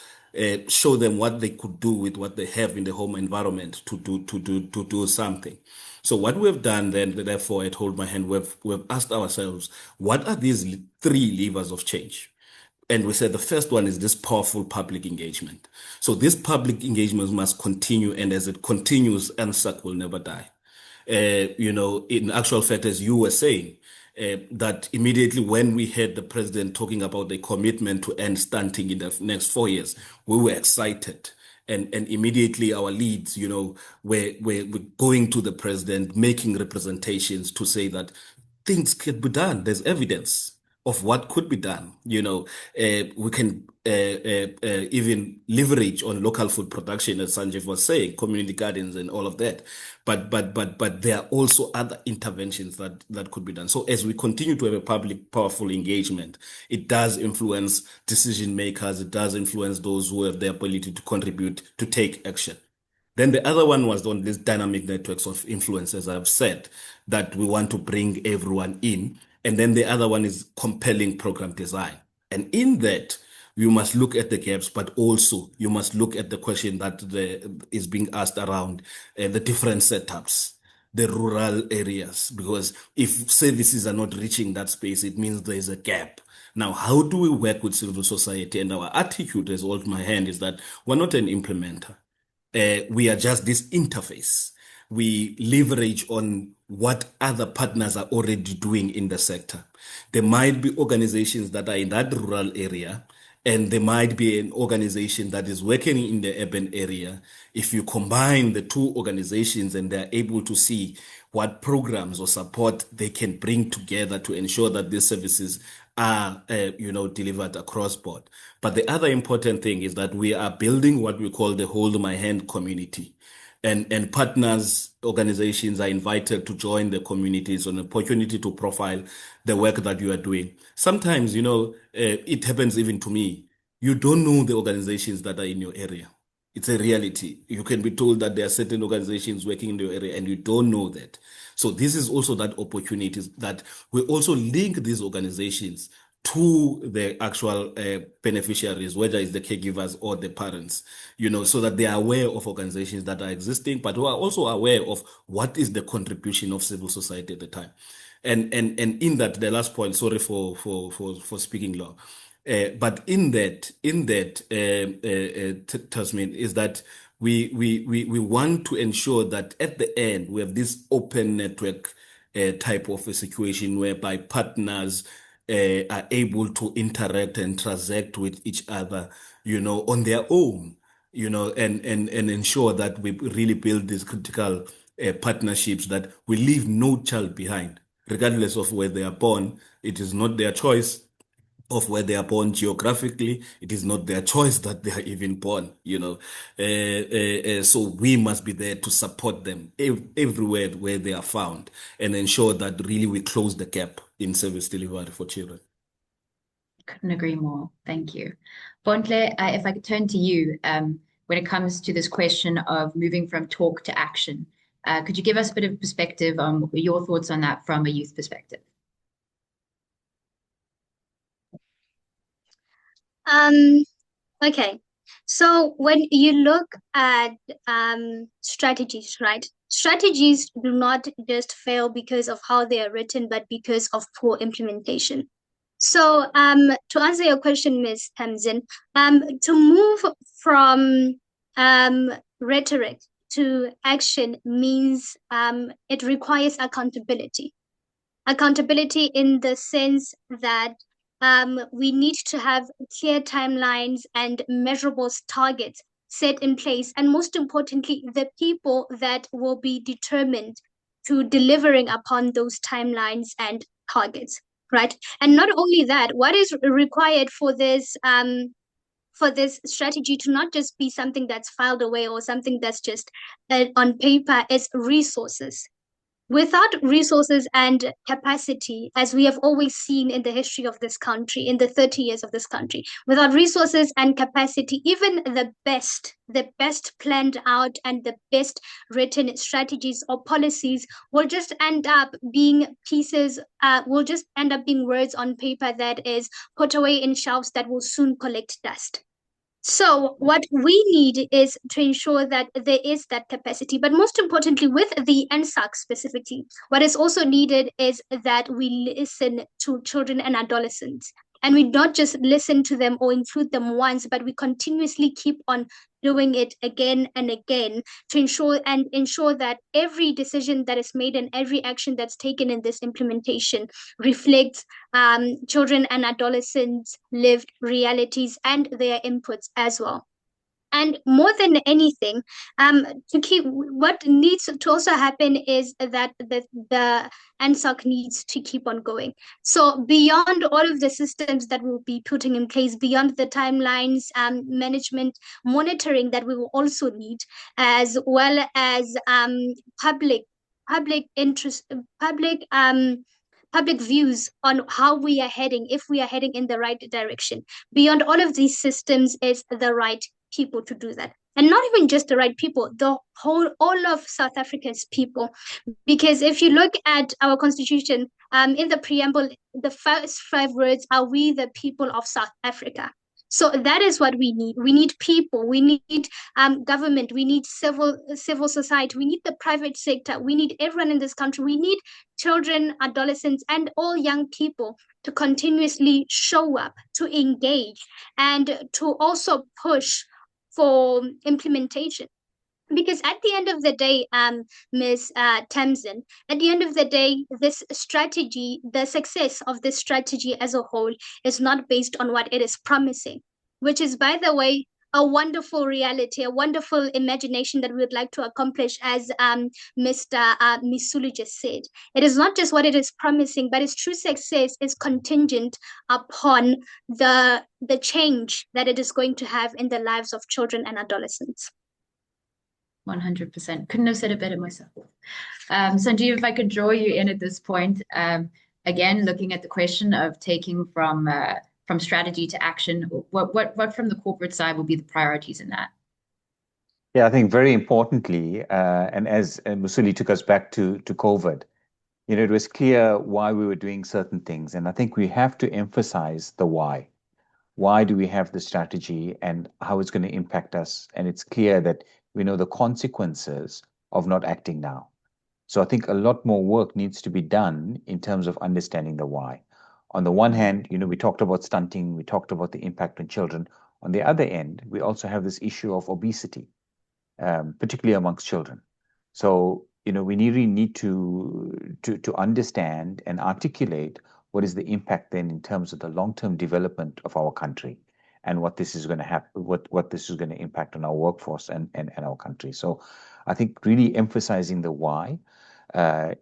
show them what they could do with what they have in the home environment to do something. So what we've done then, therefore, at Hold My Hand, we've asked ourselves, what are these three levers of change? And we said the first one is this powerful public engagement. So this public engagement must continue, and as it continues, NSAAC will never die. In actual fact, as you were saying, that immediately when we heard the president talking about the commitment to end stunting in the next 4 years, we were excited. And immediately our leads, we're going to the president, making representations to say that things can be done. There's evidence of what could be done. We can even leverage on local food production, as Sanjeev was saying, community gardens and all of that. But there are also other interventions that could be done. So as we continue to have a public powerful engagement, it does influence decision makers. It does influence those who have the ability to contribute, to take action. Then the other one was on these dynamic networks of influence, as I've said, that we want to bring everyone in. And then the other one is compelling program design. And in that, you must look at the gaps, but also you must look at the question that is being asked around the different setups, the rural areas, because if services are not reaching that space, it means there is a gap. Now, how do we work with civil society? And our attitude, as Hold My Hand, is that we're not an implementer. We are just this interface. We leverage on what other partners are already doing in the sector. There might be organizations that are in that rural area, and there might be an organization that is working in the urban area. If you combine the two organizations and they're able to see what programs or support they can bring together to ensure that these services are delivered across board. But the other important thing is that we are building what we call the Hold My Hand community. And partners, organizations are invited to join the communities, an opportunity to profile the work that you are doing. Sometimes, it happens even to me. You don't know the organizations that are in your area. It's a reality. You can be told that there are certain organizations working in your area and you don't know that. So this is also that opportunity that we also link these organizations to the actual beneficiaries, whether it's the caregivers or the parents, so that they are aware of organizations that are existing, but who are also aware of what is the contribution of civil society at the time. And in that, the last point, sorry for speaking long, but in that, Tasmin, is that we want to ensure that at the end we have this open network type of a situation whereby partners are able to interact and transact with each other, on their own, and ensure that we really build these critical partnerships, that we leave no child behind, regardless of where they are born. It is not their choice of where they are born geographically. It is not their choice that they are even born, so we must be there to support them everywhere where they are found and ensure that really we close the gap in service delivery for children. Couldn't agree more. Thank you. Bontle, if I could turn to you, when it comes to this question of moving from talk to action, could you give us a bit of perspective on your thoughts on that from a youth perspective? Okay. So when you look at strategies, right? Strategies do not just fail because of how they are written, but because of poor implementation. So to answer your question, Ms. Tamsin, to move from rhetoric to action means it requires accountability. Accountability in the sense that we need to have clear timelines and measurable targets set in place. And most importantly, the people that will be determined to delivering upon those timelines and targets, right? And not only that, what is required for this strategy to not just be something that's filed away or something that's just on paper is resources. Without resources and capacity, as we have always seen in the history of this country, in the 30 years of this country, without resources and capacity, even the best planned out and the best written strategies or policies will just end up being will just end up being words on paper that is put away in shelves that will soon collect dust. So what we need is to ensure that there is that capacity. But most importantly, with the NSAAC specifically, what is also needed is that we listen to children and adolescents. And we not just listen to them or include them once, but we continuously keep on doing it again and again to ensure that every decision that is made and every action that's taken in this implementation reflects children and adolescents' lived realities and their inputs as well. And more than anything, what needs to also happen is that the NSAAC needs to keep on going. So beyond all of the systems that we'll be putting in place, beyond the timelines, management, monitoring that we will also need, as well as public interest, public views on how we are heading, if we are heading in the right direction. Beyond all of these systems is the right people to do that. And not even just the right people, all of South Africa's people. Because if you look at our constitution, in the preamble, the first 5 words are "we the people of South Africa." So that is what we need. We need people. We need government. We need civil society. We need the private sector. We need everyone in this country. We need children, adolescents, and all young people to continuously show up, to engage, and to also push for implementation. Because at the end of the day, Ms. Tamsin, at the end of the day, this strategy, the success of this strategy as a whole is not based on what it is promising, which is, by the way, a wonderful reality, a wonderful imagination that we would like to accomplish, as Mr. Mesuli just said. It is not just what it is promising, but its true success is contingent upon the change that it is going to have in the lives of children and adolescents. 100%. Couldn't have said it better myself. Sanjeev, if I could draw you in at this point, again, looking at the question of taking from strategy to action, what from the corporate side will be the priorities in that? Yeah, I think very importantly, and as Mesuli took us back to COVID, it was clear why we were doing certain things. And I think we have to emphasize the why. Why do we have the strategy and how it's going to impact us? And it's clear that we know the consequences of not acting now. So I think a lot more work needs to be done in terms of understanding the why. On the one hand, we talked about stunting, we talked about the impact on children. On the other end, we also have this issue of obesity, particularly amongst children. So, we really need to understand and articulate what is the impact then in terms of the long-term development of our country and what this is going to happen, what this is going to impact on our workforce and our country. So I think really emphasizing the why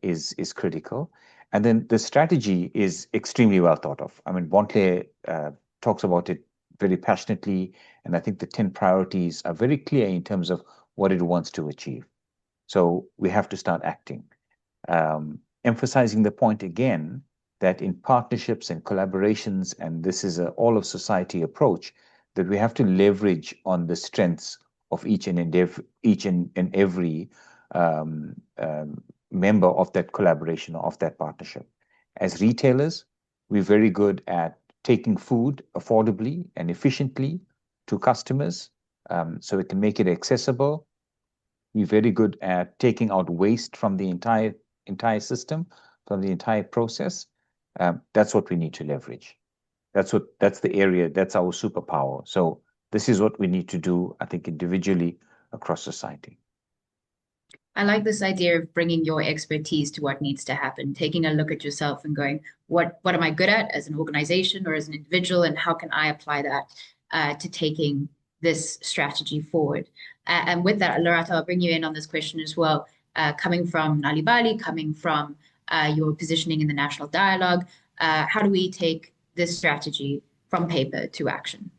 is critical. And then the strategy is extremely well thought of. I mean, Bontle talks about it very passionately, and I think the 10 priorities are very clear in terms of what it wants to achieve. So we have to start acting. Emphasizing the point again that in partnerships and collaborations, and this is an all-of-society approach, that we have to leverage on the strengths of each and every member of that collaboration or of that partnership. As retailers, we're very good at taking food affordably and efficiently to customers, so we can make it accessible. We're very good at taking out waste from the entire system, from the entire process. That's what we need to leverage. That's the area, that's our superpower. So this is what we need to do, I think, individually across society. I like this idea of bringing your expertise to what needs to happen, taking a look at yourself and going, what am I good at as an organization or as an individual, and how can I apply that to taking this strategy forward? And with that, Lorato, I'll bring you in on this question as well. Coming from Nal'ibali, coming from your positioning in the national dialogue, how do we take this strategy from paper to action?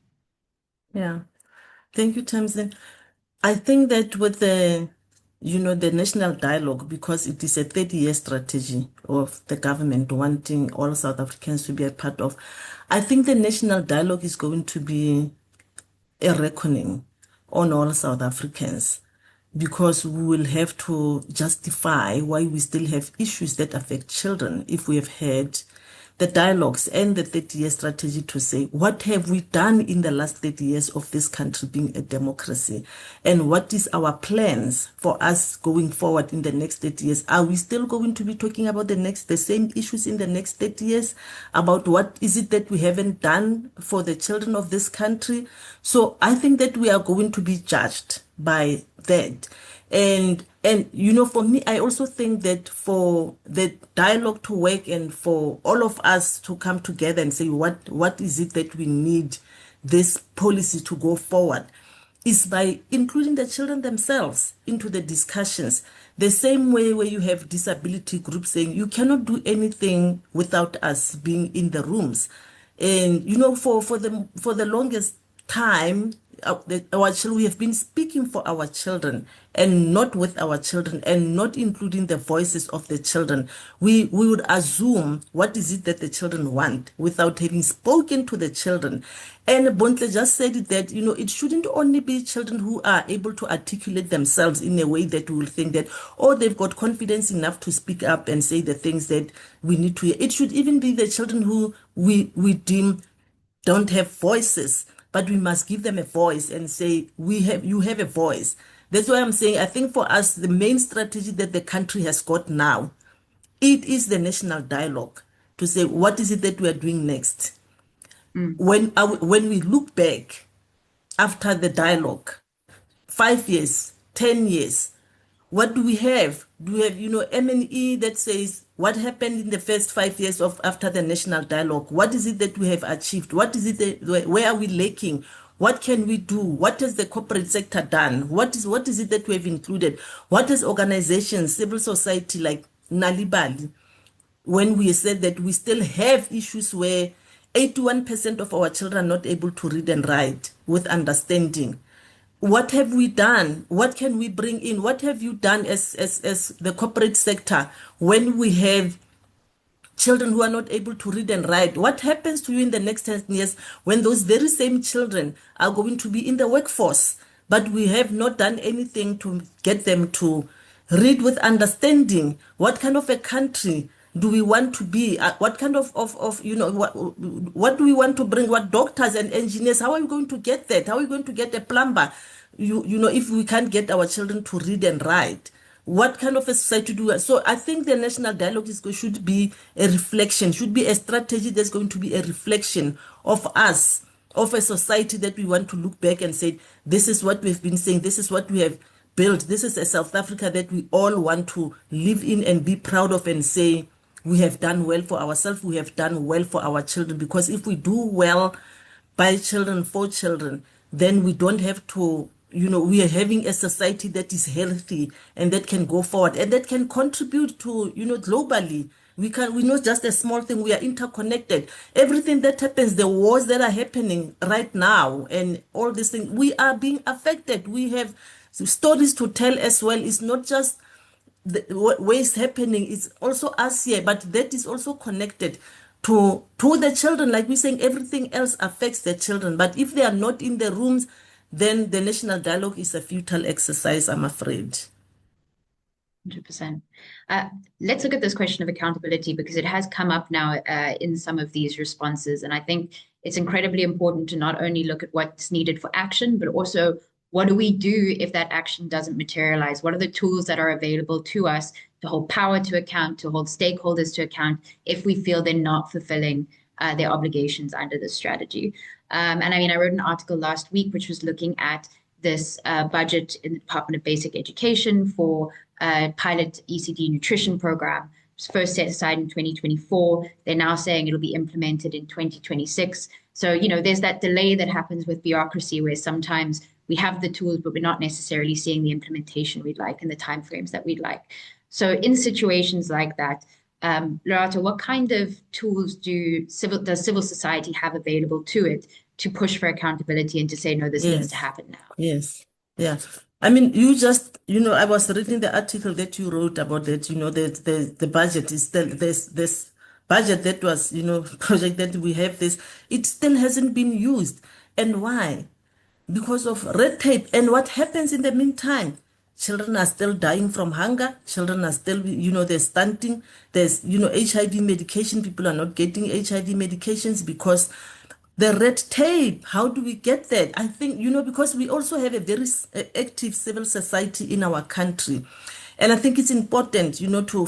Yeah, thank you, Tamsin. I think that with the the national dialogue, because it is a 30-year strategy of the government wanting all South Africans to be a part of. I think the national dialogue is going to be a reckoning on all South Africans, because we will have to justify why we still have issues that affect children if we have had the dialogues and the 30-year strategy to say, what have we done in the last 30 years of this country being a democracy? And what is our plans for us going forward in the next 30 years? Are we still going to be talking about the same issues in the next 30 years? About what is it that we haven't done for the children of this country? So I think that we are going to be judged by that. And for me, I also think that for the dialogue to work and for all of us to come together and say what is it that we need this policy to go forward is by including the children themselves into the discussions. The same way where you have disability groups saying you cannot do anything without us being in the rooms. And for the longest time, our children, we have been speaking for our children and not with our children and not including the voices of the children. We would assume what is it that the children want without having spoken to the children. And Bontle just said that, it shouldn't only be children who are able to articulate themselves in a way that we will think that, they've got confidence enough to speak up and say the things that we need to hear. It should even be the children who we deem don't have voices, but we must give them a voice and say, you have a voice. That's why I'm saying, I think for us, the main strategy that the country has got now, it is the national dialogue to say, what is it that we are doing next? When we look back after the dialogue, 5 years, 10 years, what do we have? Do we have, M&E that says what happened in the first 5 years after the national dialogue? What is it that we have achieved? What is it where are we lacking? What can we do? What has the corporate sector done? What is it that we have included? What has organizations, civil society like Nal'ibali, when we said that we still have issues where 81% of our children are not able to read and write with understanding? What have we done? What can we bring in? What have you done as the corporate sector when we have children who are not able to read and write? What happens to you in the next 10 years when those very same children are going to be in the workforce, but we have not done anything to get them to read with understanding? What kind of a country do we want to be? What kind of what do we want to bring? What doctors and engineers? How are we going to get that? How are we going to get a plumber? If we can't get our children to read and write, what kind of a society do we? So I think the national dialogue should be a reflection, should be a strategy that's going to be a reflection of us, of a society that we want to look back and say, this is what we've been saying, this is what we have built, this is a South Africa that we all want to live in and be proud of and say, we have done well for ourselves, we have done well for our children. Because if we do well by children, for children, then we don't have to, we are having a society that is healthy and that can go forward and that can contribute to, globally. We're not just a small thing, we are interconnected. Everything that happens, the wars that are happening right now and all these things, we are being affected. We have stories to tell as well. It's not just what is happening, it's also us here, but that is also connected to the children. Like we're saying, everything else affects the children, but if they are not in the rooms, then the national dialogue is a futile exercise, I'm afraid. 100%. Let's look at this question of accountability, because it has come up now in some of these responses, and I think it's incredibly important to not only look at what's needed for action, but also what do we do if that action doesn't materialize? What are the tools that are available to us to hold power to account, to hold stakeholders to account, if we feel they're not fulfilling their obligations under this strategy? And I wrote an article last week which was looking at this budget in the Department of Basic Education for a pilot ECD nutrition program. It was first set aside in 2024. They're now saying it'll be implemented in 2026. So, there's that delay that happens with bureaucracy where sometimes we have the tools, but we're not necessarily seeing the implementation we'd like and the timeframes that we'd like. So in situations like that, Lorato, what kind of tools does civil society have available to it to push for accountability and to say, no, this needs to happen now? Yes. Yeah. I mean, you just, I was reading the article that you wrote about that, the budget is still, this budget that was, project that we have this, it still hasn't been used. And why? Because of red tape. And what happens in the meantime? Children are still dying from hunger. Children are still, they're stunting. There's, HIV medication. People are not getting HIV medications because the red tape. How do we get that? I think, because we also have a very active civil society in our country. And I think it's important,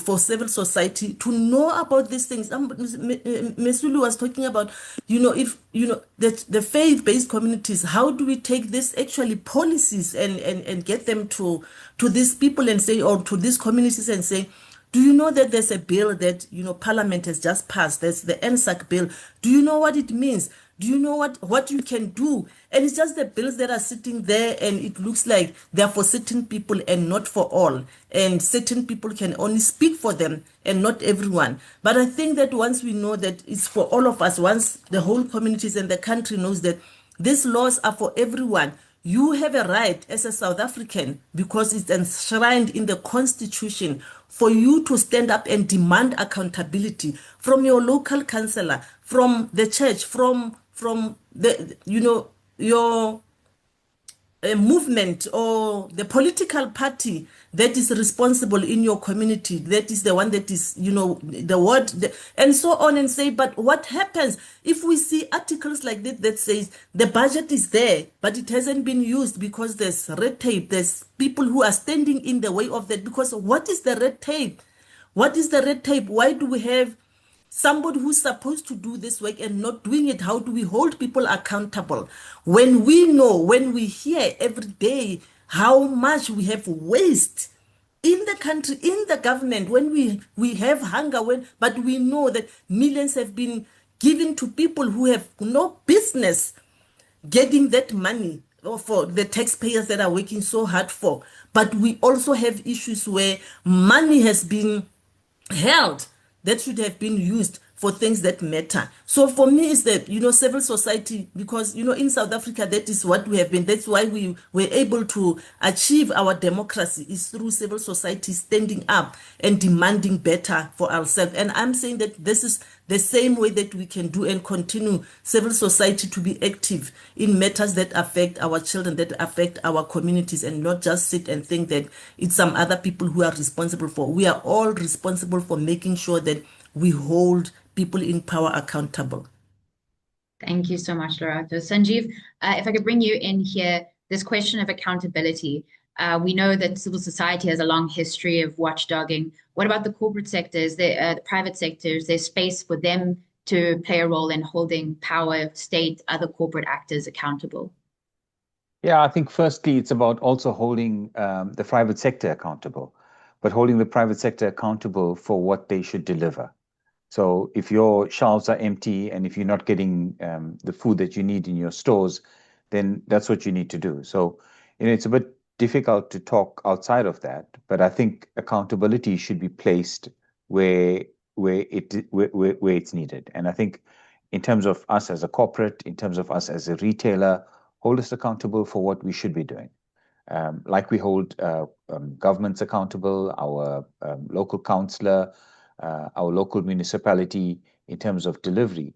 for civil society to know about these things. Mesuli was talking about, if, the faith-based communities, how do we take this actually policies and get them to these people and say, or to these communities and say, do you know that there's a bill that, Parliament has just passed? There's the NSAAC bill. Do you know what it means? Do you know what you can do? And it's just the bills that are sitting there, and it looks like they're for certain people and not for all. And certain people can only speak for them and not everyone. But I think that once we know that it's for all of us, once the whole communities and the country knows that these laws are for everyone, you have a right as a South African, because it's enshrined in the Constitution, for you to stand up and demand accountability from your local councillor, from the church, from the your movement or the political party that is responsible in your community, that is the one that is, the word, and so on, and say, but what happens if we see articles like that says the budget is there, but it hasn't been used because there's red tape, there's people who are standing in the way of that? Because what is the red tape? What is the red tape? Why do we have somebody who's supposed to do this work and not doing it? How do we hold people accountable when we know, when we hear every day how much we have waste in the country, in the government, when we have hunger, but we know that millions have been given to people who have no business getting that money, or for the taxpayers that are working so hard for. But we also have issues where money has been held that should have been used for things that matter. So for me, it's that, civil society, because, in South Africa, that is what we have been. That's why we were able to achieve our democracy, is through civil society standing up and demanding better for ourselves. And I'm saying that this is the same way that we can do and continue civil society to be active in matters that affect our children, that affect our communities, and not just sit and think that it's some other people who are responsible for. We are all responsible for making sure that we hold people in power accountable. Thank you so much, Lorato. Sanjeev, if I could bring you in here, this question of accountability. We know that civil society has a long history of watchdogging. What about the corporate sectors, the private sectors? There's space for them to play a role in holding power, state, other corporate actors accountable? Yeah, I think firstly, it's about also holding the private sector accountable, but holding the private sector accountable for what they should deliver. So if your shelves are empty and if you're not getting the food that you need in your stores, then that's what you need to do. So, it's a bit difficult to talk outside of that, but I think accountability should be placed where it's needed. And I think in terms of us as a corporate, in terms of us as a retailer, hold us accountable for what we should be doing. Like we hold governments accountable, our local councillor, our local municipality in terms of delivery,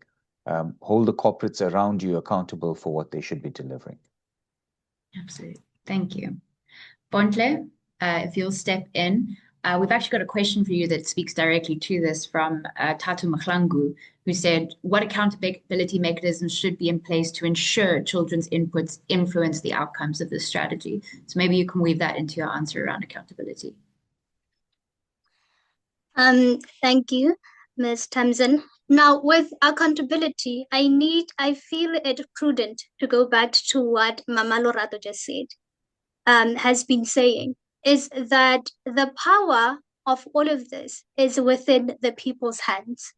hold the corporates around you accountable for what they should be delivering. Absolutely. Thank you. Bontle, if you'll step in. We've actually got a question for you that speaks directly to this from Tatu Mahlangu, who said, what accountability mechanisms should be in place to ensure children's inputs influence the outcomes of this strategy? So maybe you can weave that into your answer around accountability. Thank you, Ms. Tamsin. Now, with accountability, I feel it prudent to go back to what Mama Lorato just said, has been saying, is that the power of all of this is within the people's hands,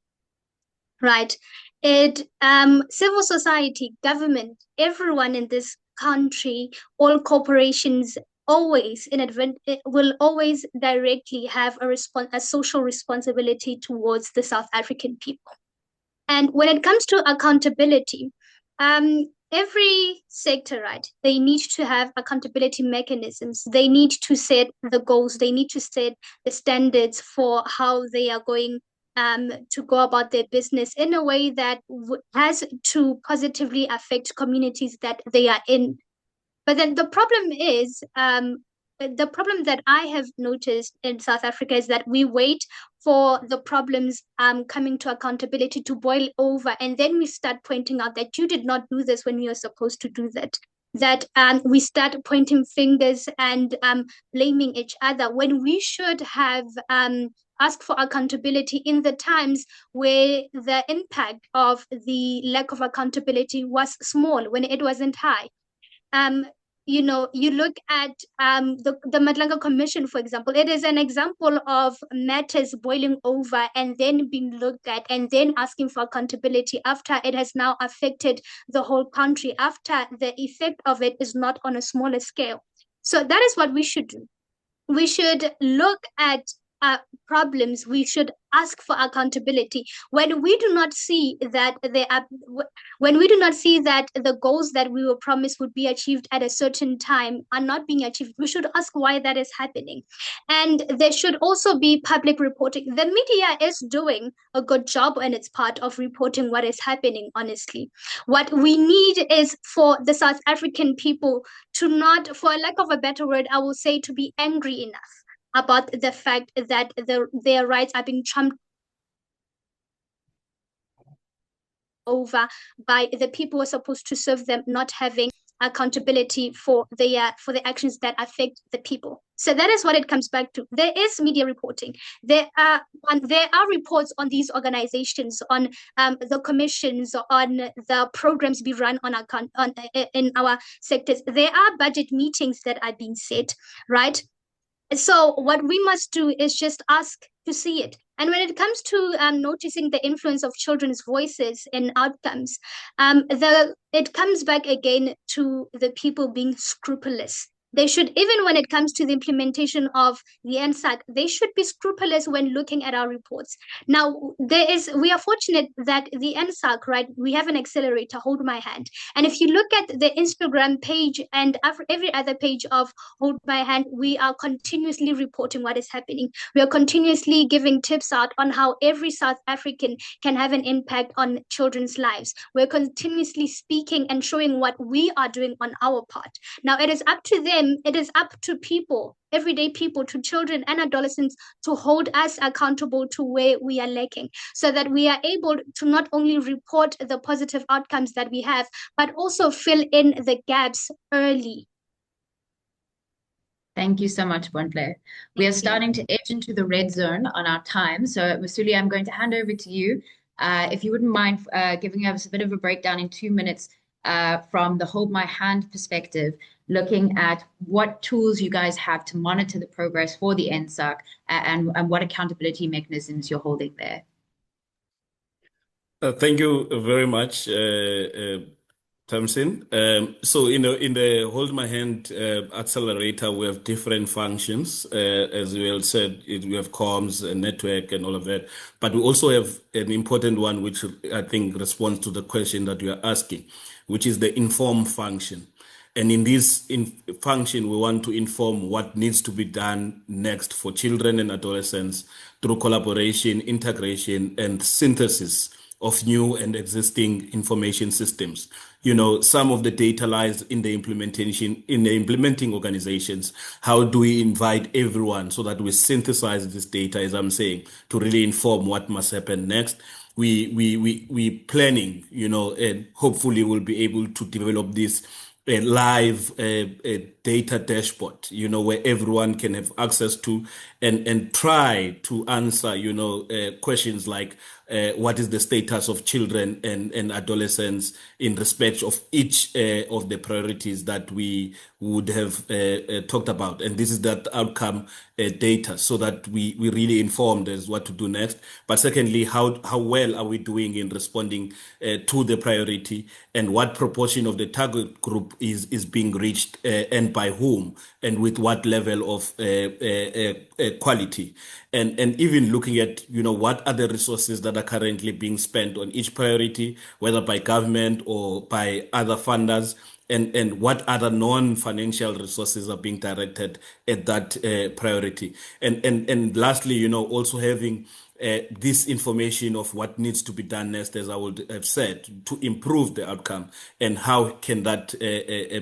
right? Civil society, government, everyone in this country, all corporations, will always directly have a social responsibility towards the South African people. And when it comes to accountability, every sector, right, they need to have accountability mechanisms. They need to set the goals. They need to set the standards for how they are going to go about their business in a way that has to positively affect communities that they are in. But then the problem is, the problem that I have noticed in South Africa is that we wait for the problems coming to accountability to boil over, and then we start pointing out that you did not do this when you were supposed to do that. That we start pointing fingers and blaming each other when we should have asked for accountability in the times where the impact of the lack of accountability was small, when it wasn't high. You look at the Madlanga Commission, for example. It is an example of matters boiling over and then being looked at and then asking for accountability after it has now affected the whole country, after the effect of it is not on a smaller scale. So that is what we should do. We should look at problems. We should ask for accountability when we do not see that when we do not see that the goals that we were promised would be achieved at a certain time are not being achieved. We should ask why that is happening, and there should also be public reporting. The media is doing a good job in its part of reporting what is happening. Honestly, what we need is for the South African people to not, for lack of a better word, I will say, to be angry enough about the fact that their rights are being trumped over by the people who are supposed to serve them, not having accountability for the actions that affect the people. So that is what it comes back to. There is media reporting. There are reports on these organizations, on the commissions, on the programs we run in our sectors. There are budget meetings that are being set, right? So what we must do is just ask to see it. And when it comes to noticing the influence of children's voices and outcomes, it comes back again to the people being scrupulous. They should, even when it comes to the implementation of the NSAAC, they should be scrupulous when looking at our reports. Now, we are fortunate that the NSAAC, right, we have an accelerator, Hold My Hand. And if you look at the Instagram page and every other page of Hold My Hand, we are continuously reporting what is happening. We are continuously giving tips out on how every South African can have an impact on children's lives. We're continuously speaking and showing what we are doing on our part. Now, it is up to them. It is up to people, everyday people, to children and adolescents, to hold us accountable to where we are lacking, so that we are able to not only report the positive outcomes that we have, but also fill in the gaps early. Thank you so much, Bontle. We are starting to edge into the red zone on our time. So, Mesuli, I'm going to hand over to you. If you wouldn't mind giving us a bit of a breakdown in 2 minutes from the Hold My Hand perspective, looking at what tools you guys have to monitor the progress for the NSAAC and what accountability mechanisms you're holding there. Thank you very much, Tamsin. So in the Hold My Hand accelerator, we have different functions. As we all said, we have comms and network and all of that. But we also have an important one, which I think responds to the question that you are asking, which is the inform function. And in this function, we want to inform what needs to be done next for children and adolescents through collaboration, integration, and synthesis of new and existing information systems. Some of the data lies in the implementing organizations. How do we invite everyone so that we synthesize this data, as I'm saying, to really inform what must happen next? We planning, and hopefully we'll be able to develop this live data dashboard, where everyone can have access to and try to answer, questions like what is the status of children and adolescents in respect of each of the priorities that we would have talked about. And this is that outcome data, so that we really informed as what to do next. But secondly, how well are we doing in responding to the priority, and what proportion of the target group is being reached and by whom and with what level of quality, and even looking at, you know, what are the resources that are currently being spent on each priority, whether by government or by other funders, and what other non-financial resources are being directed at that priority. And lastly, you know, also having this information of what needs to be done next, as I would have said, to improve the outcome, and how can that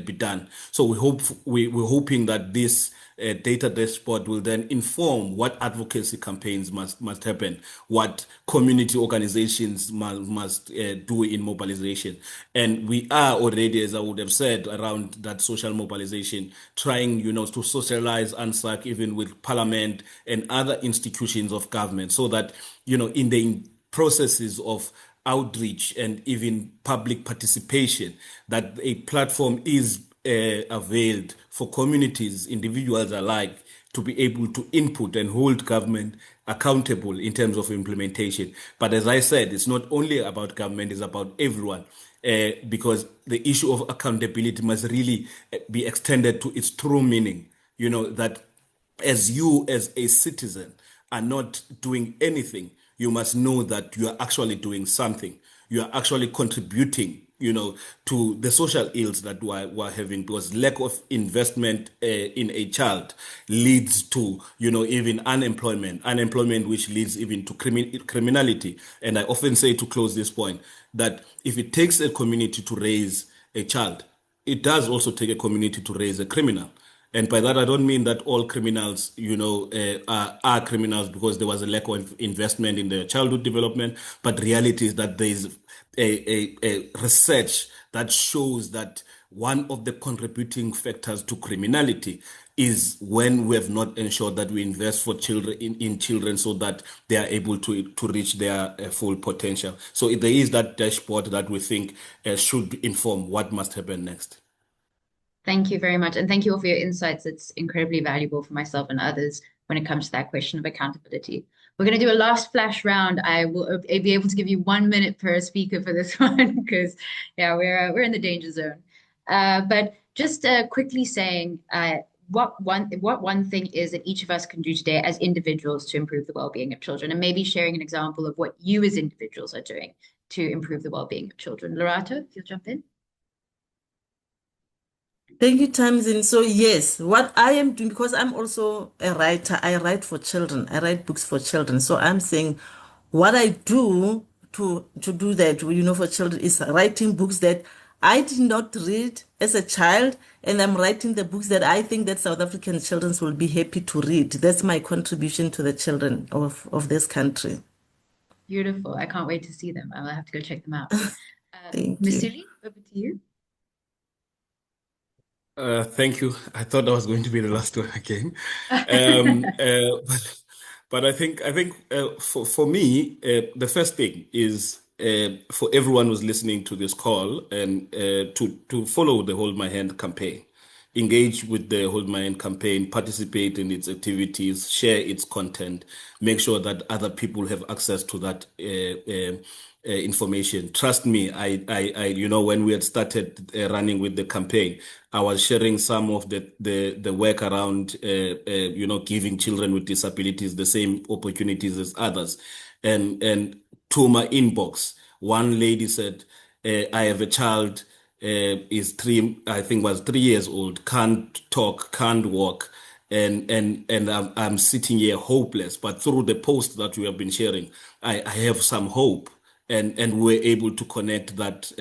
be done. So we're hoping that this data dashboard will then inform what advocacy campaigns must happen, what community organizations must do in mobilization. And we are already, as I would have said, around that social mobilization, trying, you know, to socialize NSAAC even with parliament and other institutions of government, so that, you know, in the processes of outreach and even public participation, that a platform is availed for communities, individuals alike, to be able to input and hold government accountable in terms of implementation. But as I said, it's not only about government, it's about everyone. Because the issue of accountability must really be extended to its true meaning. You know, that as you, as a citizen, are not doing anything, you must know that you are actually doing something. You are actually contributing, you know, to the social ills that we're having, because lack of investment in a child leads to, you know, even unemployment, which leads even to criminality. And I often say, to close this point, that if it takes a community to raise a child, it does also take a community to raise a criminal. And by that, I don't mean that all criminals, you know, are criminals because there was a lack of investment in their childhood development. But reality is that there is a research that shows that one of the contributing factors to criminality is when we have not ensured that we invest for children in children, so that they are able to reach their full potential. So there is that dashboard that we think should inform what must happen next. Thank you very much. And thank you all for your insights. It's incredibly valuable for myself and others when it comes to that question of accountability. We're going to do a last flash round. I will be able to give you 1 minute per speaker for this one, because yeah, we're in the danger zone. But just quickly saying what one thing is that each of us can do today as individuals to improve the well-being of children, and maybe sharing an example of what you as individuals are doing to improve the well-being of children. Lorato, if you'll jump in. Thank you, Tamsin. So yes, what I am doing, because I'm also a writer, I write for children. I write books for children. So I'm saying what I do to do that, you know, for children, is writing books that I did not read as a child, and I'm writing the books that I think that South African children will be happy to read. That's my contribution to the children of this country. Beautiful. I can't wait to see them. I'll have to go check them out. Thank you. Mesuli, over to you. Thank you. I thought I was going to be the last one again. But I think for me, the first thing is for everyone who's listening to this call, and to follow the Hold My Hand campaign, engage with the Hold My Hand campaign, participate in its activities, share its content, make sure that other people have access to that information. Trust me, I you know, when we had started running with the campaign, I was sharing some of the work around you know, giving children with disabilities the same opportunities as others, and to my inbox, one lady said, I have a child, is 3, I think was 3 years old, can't talk, can't walk, and I'm sitting here hopeless. But through the post that we have been sharing, I have some hope. And we're able to connect that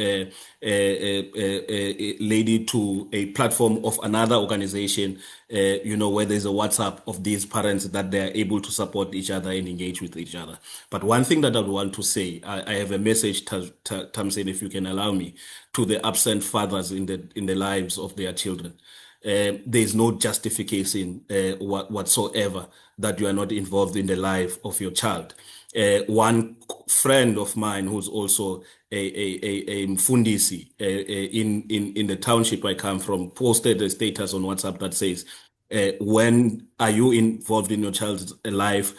lady to a platform of another organization, you know, where there's a WhatsApp of these parents, that they're able to support each other and engage with each other. But one thing that I want to say, I have a message, Tamsin, if you can allow me, to the absent fathers in the lives of their children. There's no justification whatsoever that you are not involved in the life of your child. One friend of mine, who's also a Mfundisi in the township I come from, posted a status on WhatsApp that says, when are you involved in your child's life?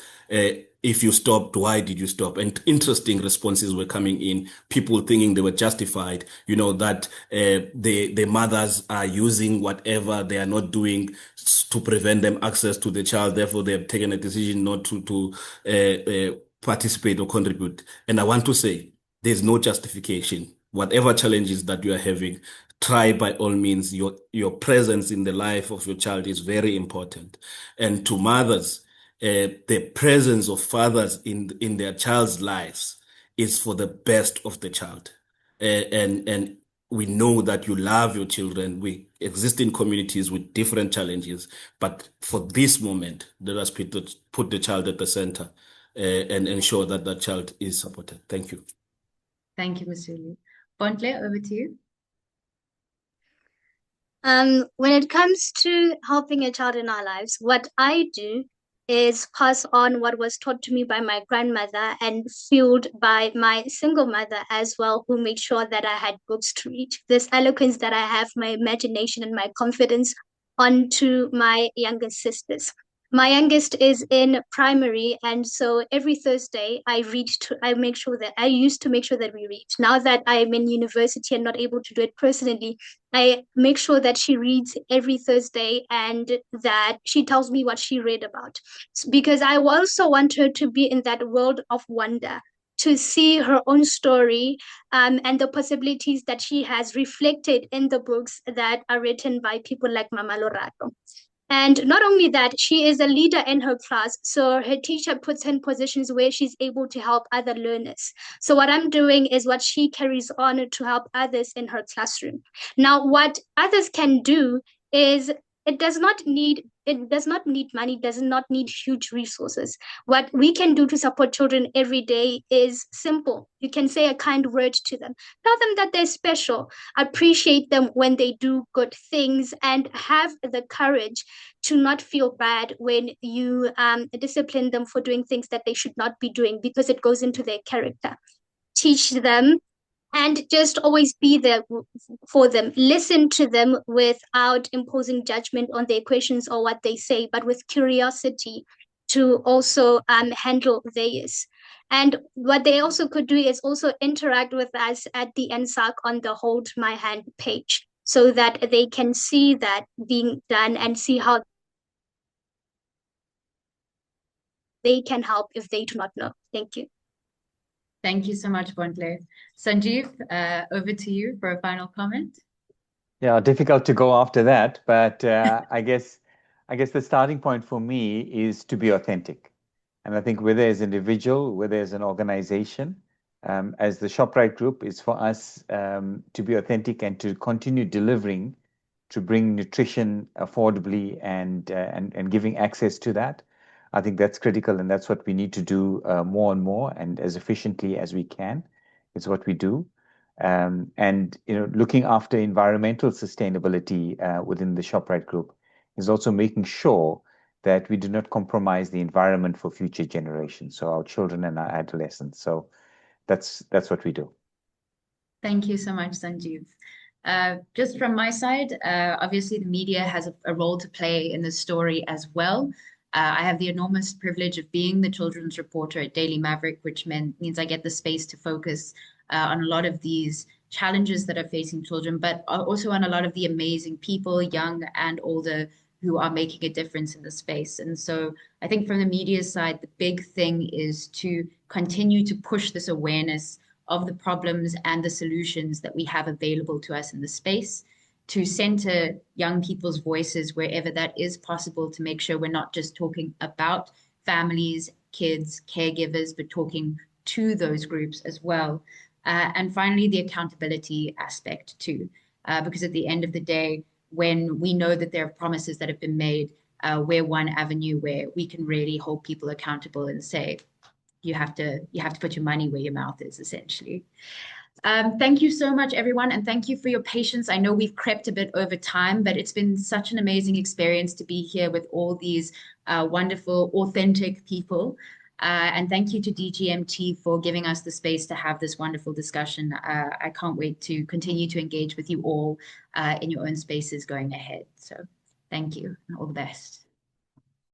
if you stopped, why did you stop? And interesting responses were coming in, people thinking they were justified, that the mothers are using whatever they are not doing to prevent them access to the child. Therefore, they have taken a decision not to participate or contribute. And I want to say, there's no justification. Whatever challenges that you are having, try by all means. Your presence in the life of your child is very important. And to mothers, the presence of fathers in their child's lives is for the best of the child. And we know that you love your children. We exist in communities with different challenges, but for this moment, let us put the child at the center and ensure that that child is supported. Thank you. Thank you, Mesuli. Bontle, over to you. When it comes to helping a child in our lives, what I do is pass on what was taught to me by my grandmother and fueled by my single mother as well, who made sure that I had books to read. This eloquence that I have, my imagination and my confidence onto my younger sisters. My youngest is in primary, and so every Thursday I used to make sure that we read. Now that I'm in university and not able to do it personally, I make sure that she reads every Thursday and that she tells me what she read about. Because I also want her to be in that world of wonder, to see her own story and the possibilities that she has reflected in the books that are written by people like Mama Lorato. And not only that, she is a leader in her class. So her teacher puts her in positions where she's able to help other learners. So what I'm doing is what she carries on to help others in her classroom. Now, what others can do is it does not need money, does not need huge resources. What we can do to support children every day is simple. You can say a kind word to them. Tell them that they're special. Appreciate them when they do good things, and have the courage to not feel bad when you discipline them for doing things that they should not be doing, because it goes into their character. Teach them and just always be there for them. Listen to them without imposing judgment on their questions or what they say, but with curiosity to also handle theirs. And what they also could do is also interact with us at the NSAAC on the Hold My Hand page, so that they can see that being done and see how they can help if they do not know. Thank you. Thank you so much, Bontle. Sanjeev, over to you for a final comment. Yeah, difficult to go after that, but I guess the starting point for me is to be authentic. And I think whether as an individual, whether as an organization, as the Shoprite Group, is for us to be authentic and to continue delivering, to bring nutrition affordably and giving access to that. I think that's critical, and that's what we need to do more and more, and as efficiently as we can. It's what we do. And looking after environmental sustainability within the Shoprite Group is also making sure that we do not compromise the environment for future generations, so our children and our adolescents. So that's what we do. Thank you so much, Sanjeev. Just from my side, obviously the media has a role to play in this story as well. I have the enormous privilege of being the children's reporter at Daily Maverick, which means I get the space to focus on a lot of these challenges that are facing children, but also on a lot of the amazing people, young and older, who are making a difference in the space. And so I think from the media side, the big thing is to continue to push this awareness of the problems and the solutions that we have available to us in the space, to center young people's voices wherever that is possible, to make sure we're not just talking about families, kids, caregivers, but talking to those groups as well. And finally, the accountability aspect too, because at the end of the day, when we know that there are promises that have been made, we're one avenue where we can really hold people accountable and say, you have to put your money where your mouth is, essentially. Thank you so much, everyone, and thank you for your patience. I know we've crept a bit over time, but it's been such an amazing experience to be here with all these wonderful, authentic people. And thank you to DGMT for giving us the space to have this wonderful discussion. I can't wait to continue to engage with you all in your own spaces going ahead. So thank you and all the best.